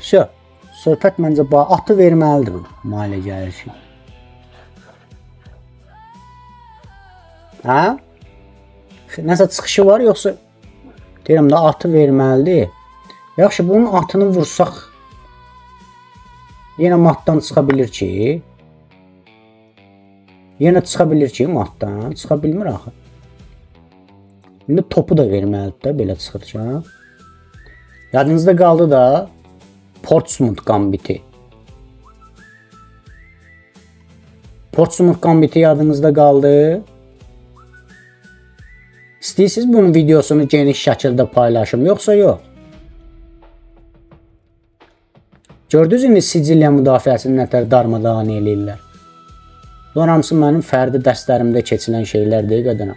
Söhbət məncə atı verməlidir bu, mailə gəlir ki. Hə? Nəsə çıxışı var, yoxsa deyirəm də atı verməlidir. Yaxşı, bunun atını vursaq yenə matdan çıxa bilir ki. Yenə çıxa bilir ki, matdan. Çıxa bilmir axı. İndi topu da verməlidir də, belə çıxırca. Yadınızda qaldı da Portsmouth Gambiti. Portsmouth Gambiti yadınızda qaldı. İstəyirsiniz bunun videosunu geniş şəkildə paylaşım, yoxsa yox? Gördünüz indi Siciliya müdafiəsini nətər darmadağın eləyirlər. Bunlar hamısı mənim fərdi dərslərimdə keçilən şeylər deyil qədənəm.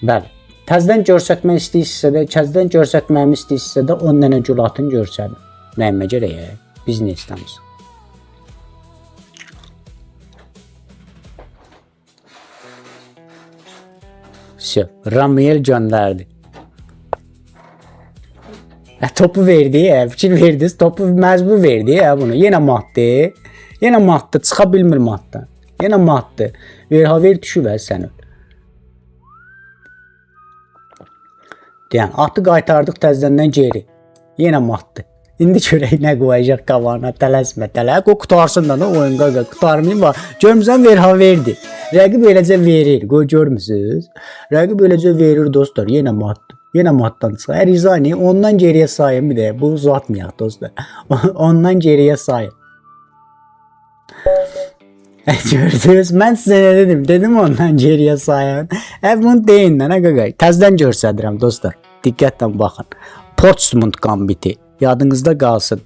Bəli, təzdən görsətmək istəyirsə də, kəzdən görsətməyimi istəyirsə də 10 dənə gül atın görsədim. Mənimə görə biz nə istəmiz? Ramiel göndərdi. Topu verdi, fikir verdiniz, topu məcbur verdi bunu. Yenə matdı. Yenə matdı, çıxa bilmir matdan. Yenə matdı. Ver düşür və sən öl. Yəni atı qaytardıq təzədən geri. Yenə matdı. İndi görək nə qoyacaq qabağına, tələsmə, O qutarsın da oyun qaqa, qutarmayın var. Görmüsən verha verdi. Rəqib eləcə verir. Qoy görmüsüz? Rəqib eləcə verir dostlar. Yenə matdı. Yenə matdan çıxır. Ərizani ondan geriyə sayın bir də. Bu uzatmayaq dostlar. Ondan geriyə sayın. Gördünüz? Mən sizə nə dedim? Dedim ondan geriyə sayın. Bunu deyin də nə qaqa. Təzədən göstərirəm dostlar. Diqqətlə baxın. Portsmouth Gambiti. Yadınızda qalsın.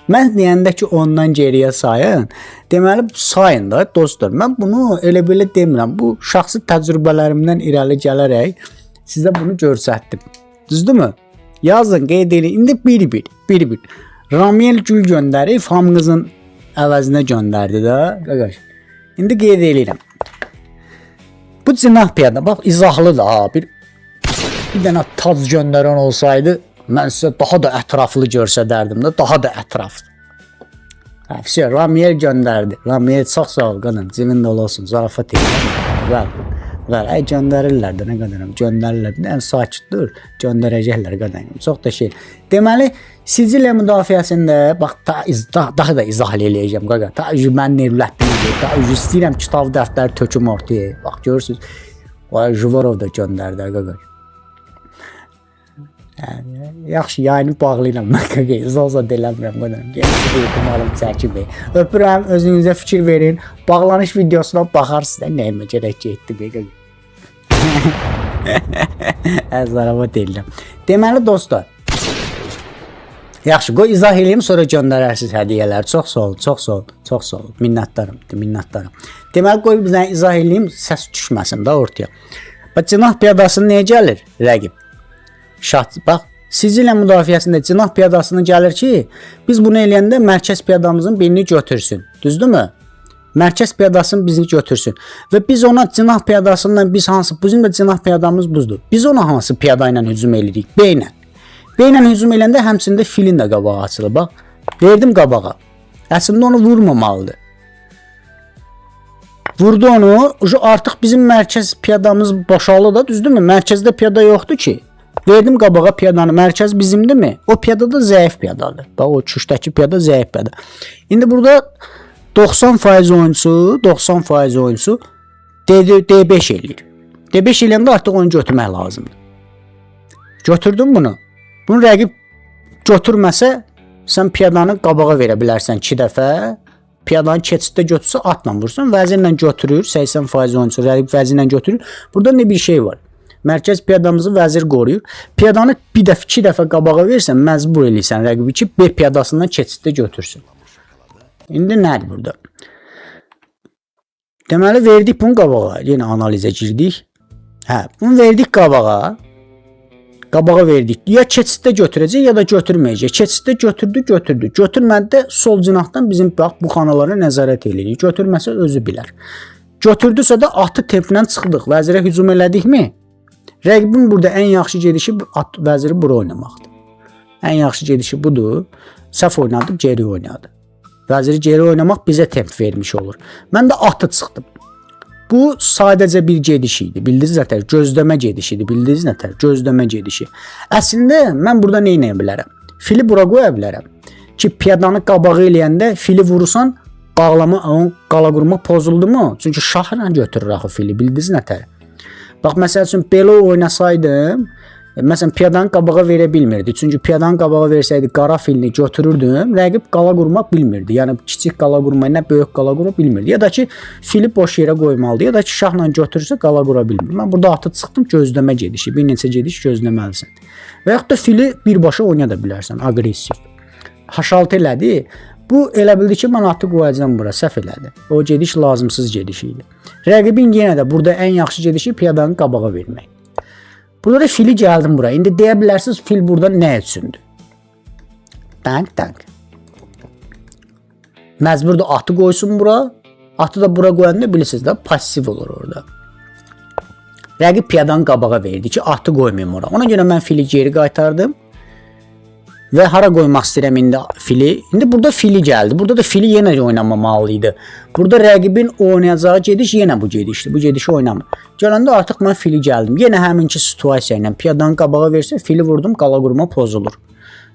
Mən deyəndə ki ondan geriyə sayın, deməli sayın da dostlar. Mən bunu elə belə demirəm. Bu şəxsi təcrübələrimdən irəli gələrək sizə bunu göstərdim. Düzdürmü? Yazın, qeyd edin. İndi bir. Ramil Gül göndərib, hamınızın əvəzinə göndərdi də. Qaqaş. İndi qeyd edirəm. Bu cinah piyada bax izahlı da bir dənə tac göndərən olsaydı mən sizə daha da ətraflı göstərərdim də, daha da ətraflı. Hə, Ramiel göndərdi. Ramiel çox sağ ol qanım, cibində olsun, zarafat edir. Ay göndərirlər də nə qədərəm, göndərirlər. Ən sakit dur, göndərəcəklər qədərəm. Çox da şey. Deməli, Siciliya müdafiəsində bax daha da izah eləyəcəm qaqa. Ta mən nervlətdim. Ta istəyirəm kitab, dəftər töküm ortaya. Bax görürsüz. Vay Juvarov da göndərdi qaqa. Yaxşı, yayını bağlayıram. Zoza deləmirəm. Gəlisi ehtimalım çəkib. Öpürəm, özünüzə fikir verin. Bağlanış videosuna baxarsınız da nəyimə gərək getdi. Əzaravat edirəm. Deməli dostlar. Yaxşı, qoy izah eləyim, sonra göndərərsiniz hədiyyələr. Çox sağ ol. Minnətdarım. Deməli, qoy bizə izah eləyim, səs düşməsin da ortaya. Bax, cinah piyadasını nəyə gəlir? Rəqib. Bax, Siciliya müdafiəsində cinah piyadasını gəlir ki, biz bunu eləyəndə mərkəz piyadamızın birini götürsün. Düzdürmü? Mərkəz piyadasını bizi götürsün. Və biz ona cinah piyadasından bizim də cinah piyadamız buzdur. Biz ona hansı piyada ilə hücum eləyirik? B ilə. B ilə hücum eləndə həmçində filin də qabağı açılır. Bax, verdim qabağa. Əslində onu vurmamalıdır. Vurdu onu, artıq bizim mərkəz piyadamız boşalır da, düzdürmü? Mərkəzdə piyada yoxdur ki. Verdim qabağa piyadanı, mərkəz bizimdirmi? O piyada da zəif piyadadır. Bax, o küşdəki piyada zəif piyada. İndi burada 90% oyunçu D5 eləyir. D5 eləyəndə artıq onu götürmək lazımdır. Götürdün bunu. Bunu rəqib götürməsə, sən piyadanı qabağa verə bilərsən 2 dəfə. Piyadanı keçiddə götürsə atla vursun. Vəzirlə götürür, 80% oyunçu rəqib vəzirlə götürür. Burada ne bir şey var? Mərkəz piyadamızı vəzir qoruyur. Piyadanı bir dəfə, 2 dəfə qabağa versən, məcbur eləyirsən rəqibi ki, B piyadasından keçiddə götürsün. İndi nədir burada? Deməli, verdik bunu qabağa. Yenə analizə girdik. Hə, bunu verdik qabağa. Qabağa verdik. Ya keçiddə götürəcək, ya da götürməyəcək. Keçiddə götürdü. Götürmədi də sol cinahdan bizim bax, bu xanalara nəzarət eləyirik. Götürməsə özü bilər. Götürdüsə də atı templə çıxdıq. Vəzirə hücum elədikmi? Rəqibin burada ən yaxşı gedişi vəziri bura oynamaqdır. Ən yaxşı gedişi budur. Səhv oynadı, geri oynadı. Vəziri geri oynamaq bizə temp vermiş olur. Mən də atı çıxdım. Bu sadəcə bir gediş idi. Bildiniz nətər? Gözləmə gedişidir. Bildiniz nətər? Gözləmə gedişi. Əslində mən burada nə edə bilərəm? Fili bura qoya bilərəm. Ki piyadanı qabağa eləyəndə fili vurursan, qala qurma pozuldu mu? Çünki şahla götürür axı fili. Bildiniz nətər? Bax, məsəl üçün, belə oynasaydım, məsələn, piyadanı qabağa verə bilmirdi. Çünki piyadanı qabağa versəydi, qara filini götürürdüm, rəqib qala qurmaq bilmirdi. Yəni, kiçik qala qurma, nə böyük qala qura bilmirdi. Ya da ki, fili boş yerə qoymalıdır. Ya da ki, şahla götürürsə, qala qura bilmir. Mən burada atı çıxdım, gözləmə gedişi. Bir neçə gediş gözləməlisən. Və yaxud da fili birbaşa oynaya da bilərsən, aqressiv. H6 elədi. Bu elə bildi ki, mən atı qoyacağım bura, səhv elədi. O gediş lazımsız gediş idi. Rəqibin yenə də burada ən yaxşı gedişi piyadanı qabağa vermək. Burada da fili gəldim bura. İndi deyə bilərsiniz fil burada nə üçündür? Tank. Məcburdur atı qoysun bura. Atı da bura qoyanda bilirsiniz də passiv olur orada. Rəqib piyadanı qabağa verdi ki, atı qoymayım ora. Ona görə mən fili geri qaytardım. və hara qoymaq istəyirəm indi fili. İndi burada fili gəldi. Burada da fili yenə oynamamalıydı. Burada rəqibin oynayacağı gediş yenə bu gedişdir. Bu gedişi oynamır. Gələndə artıq mən fili gəldim. Yenə həminki situasiya ilə piyadanı qabağa versə fili vurdum, qala qurma pozulur.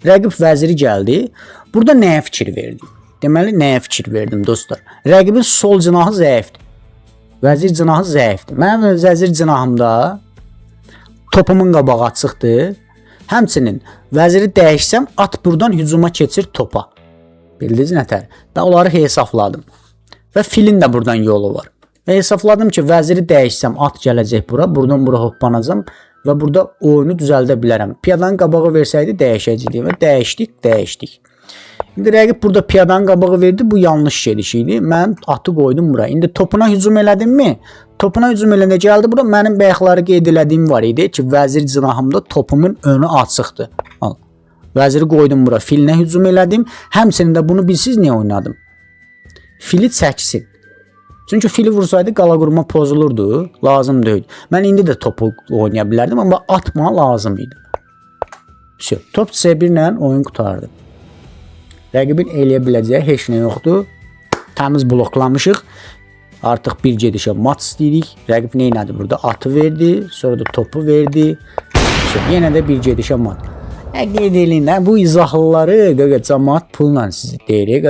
Rəqib vəziri gəldi. Burada nəyə fikir verdim? Deməli nəyə fikir verdim dostlar? Rəqibin sol cinahı zəifdir. Vəzir cinahı zəifdir. Mənim vəzir cinahımda topumun qabağı açıqdır. Həmçinin vəziri dəyişsəm at buradan hücuma keçir topa. Bildiniz nətər? Və onları hesabladım. Və filin də buradan yolu var. Və hesabladım ki, vəziri dəyişsəm at gələcək bura. Buradan bura hoppanacam və burada oyunu düzəldə bilərəm. Piyadanın qabağı versəydi dəyişəcəkdi və dəyişdik. İndi rəqib burada piyadanın qabağı verdi. Bu yanlış gediş idi. Mən atı qoydum bura. İndi topuna hücum elədimmi? Topuna hücum eləndə gəldi bura. Mənim bayaqları qeyd elədiyim var idi ki, vəzir cinahımda topumun önü açıqdır. Al. Vəziri qoydum bura. Filinə hücum elədim. Həmçinin də bunu bilsiz niyə oynadım? Fili çəksin. Çünki fili vursaydı qala qurma pozulurdu. Lazım deyil. Mən indi də topu oynaya bilərdim, amma atma lazım idi. Top C1 ilə oyun qurtardı. Rəqibin eləyə biləcəyi heç nə yoxdur. Təmiz bloklamışıq. Artıq bir gedişə mat istəyirik. Rəqib nə elədi burada? Atı verdi, sonra da topu verdi. Yenə də bir gedişə mat. Qeyd eləyin, bu izahlıları cəmaət pulla sizi deyirik.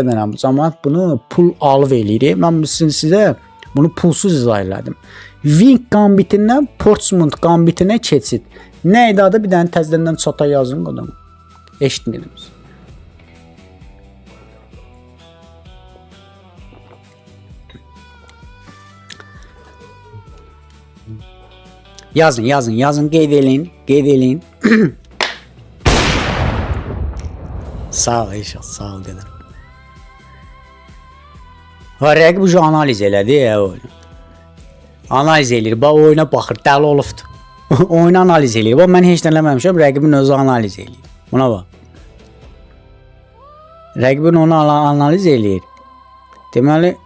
Cəmaət bunu pul alıb eləyir. Mən sizə bunu pulsuz izah elədim. Wing gambitindən Portsmouth gambitinə keçid. Nə idi adı? Bir dənə təzədən çata yazın qadam. Eşitmirdiniz. Yazın, qeyd eləyin. Sağ ol, inşallah, sağ ol qədər. Rəqib bu analiz elədi oyunu. Analiz eləyir, oyuna baxır, dəli olubdur. Oyunu analiz eləyir. Mən heç nə eləməmişəm, rəqibin özü analiz eləyir. Buna bax. Rəqibin onu analiz eləyir. Deməli,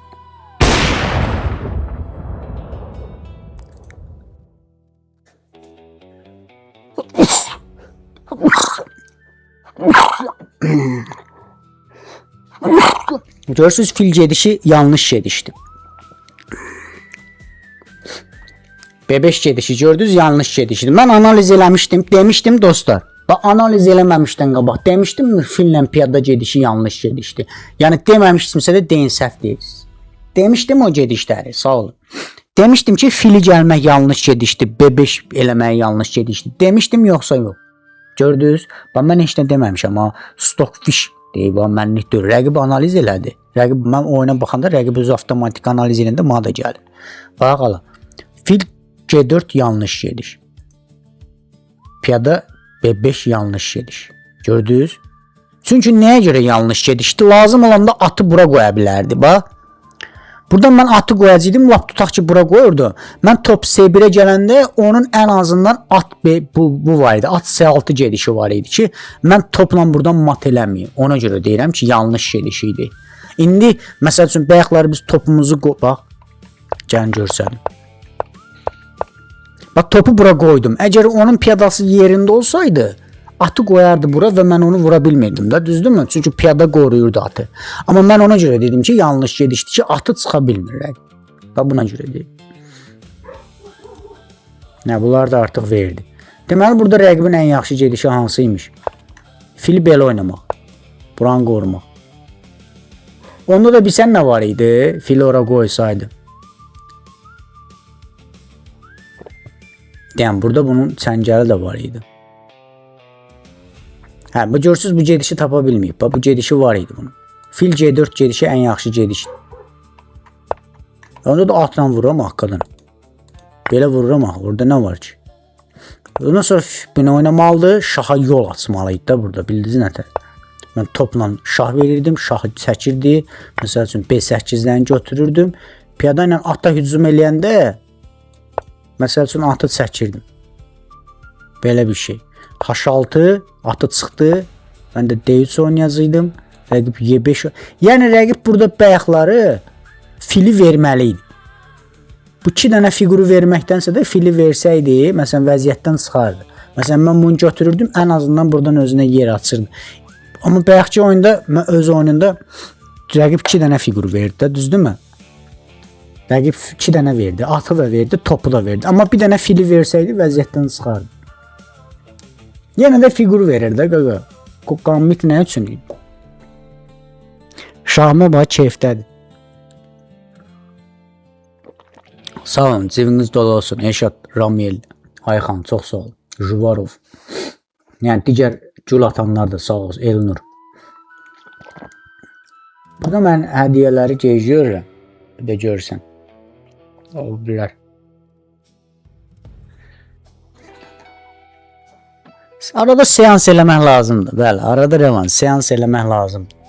görürsünüz fil gedişi yanlış gedişdi. B5 gedişi gördünüz yanlış gedişdi. Mən analiz eləmişdim, demişdim dostlar. Və analiz eləməmişdən qabaq demişdim fillə piyada gedişi yanlış gedişdi. Yəni deməmişdimsə də deyin səhv deyirsiniz. Demişdim o gedişləri, sağ olun. Demişdim ki fili gəlmək yanlış gedişdi, B5 eləmək yanlış gedişdi. Demişdim yoxsa yox. Gördünüz? Mən heç nə deməmişəm ha. Stockfish deyib, mənlik deyil. Rəqib analiz elədi. Mən oyuna baxanda rəqib özü avtomatik analiz eləyəndə mənə da gəlir. Bax ala. Fil C4 yanlış gediş. Piyada B5 yanlış gediş. Gördünüz? Çünki nəyə görə yanlış gedişdi? Lazım olanda atı bura qoya bilərdi. Bax. Buradan mən atı qoyacaqdım, lap tutaq ki bura qoyurdu. Mən top C1-ə gələndə onun ən azından at bu var idi. At C6 gedişi var idi ki, mən topla buradan mat eləməyim. Ona görə deyirəm ki, yanlış gediş idi. İndi məsəl üçün bayaqları biz topumuzu bax, gəlin görsəlim. Bax topu bura qoydum. Əgər onun piyadası yerində olsaydı, atı qoyardı bura və mən onu vura bilmirdim də, düzdürmü? Çünki piyada qoruyurdu atı. Amma mən ona görə dedim ki, yanlış gedişdi ki, atı çıxa bilmir. Və buna görə deyim. Bunlar da artıq verdi. Deməli, burada rəqibin ən yaxşı gedişi hansıymış? Fili belə oynamaq. Buranı qorumaq. Onda da bilsən nə var idi? Fili ora qoysaydı. Yəni, burada bunun çəngəli də var idi. Bu görürsünüz bu gedişi tapa bilməyib. Bu gedişi var idi bunun. Fil C4 gedişi ən yaxşı gedişdir. Onda da atla vururam haqqadan. Belə vururam axı. Orada nə var ki? Ondan sonra bunu oynamalıdır. Şaha yol açmalıydı da burada. Bildiniz nətər? Mən topla şah verirdim. Şahı çəkirdi. Məsəl üçün B8-dən götürürdüm. Piyada ilə ata hücum eləyəndə məsəl üçün atı çəkirdim. Belə bir şey. H6 atı çıxdı. Mən də D3 oynayacaqdım. Rəqib Y5. Yəni rəqib burada bayaqları fili verməli idi. Bu 2 dənə fiquru verməkdənsə də fili versəydi, məsələn vəziyyətdən çıxardı. Məsələn mən bunu götürürdüm, ən azından buradan özünə yer açırdı. Amma bayaqki oyunda mən öz oyununda rəqib 2 dənə fiqur verdi də, düzdürmü? Rəqib 2 dənə verdi, atı da verdi, topu da verdi. Amma bir dənə fili versəydi vəziyyətdən çıxardı. Yenə də fiqur verir də qaqa. Gambit nə üçün? Şahma bax keyfdədir. Sağ olun, cibiniz dolu olsun. Eşat, Ramil, Ayxan, çox sağ olun. Juvarov. Yəni digər gül atanlar da sağ olsun. Elnur. Burada mən hədiyyələri gecəyirəm. Bir də görsən. Ola bilər. Arada seans eləmək lazımdır. Bəli, arada revan seans eləmək lazımdır.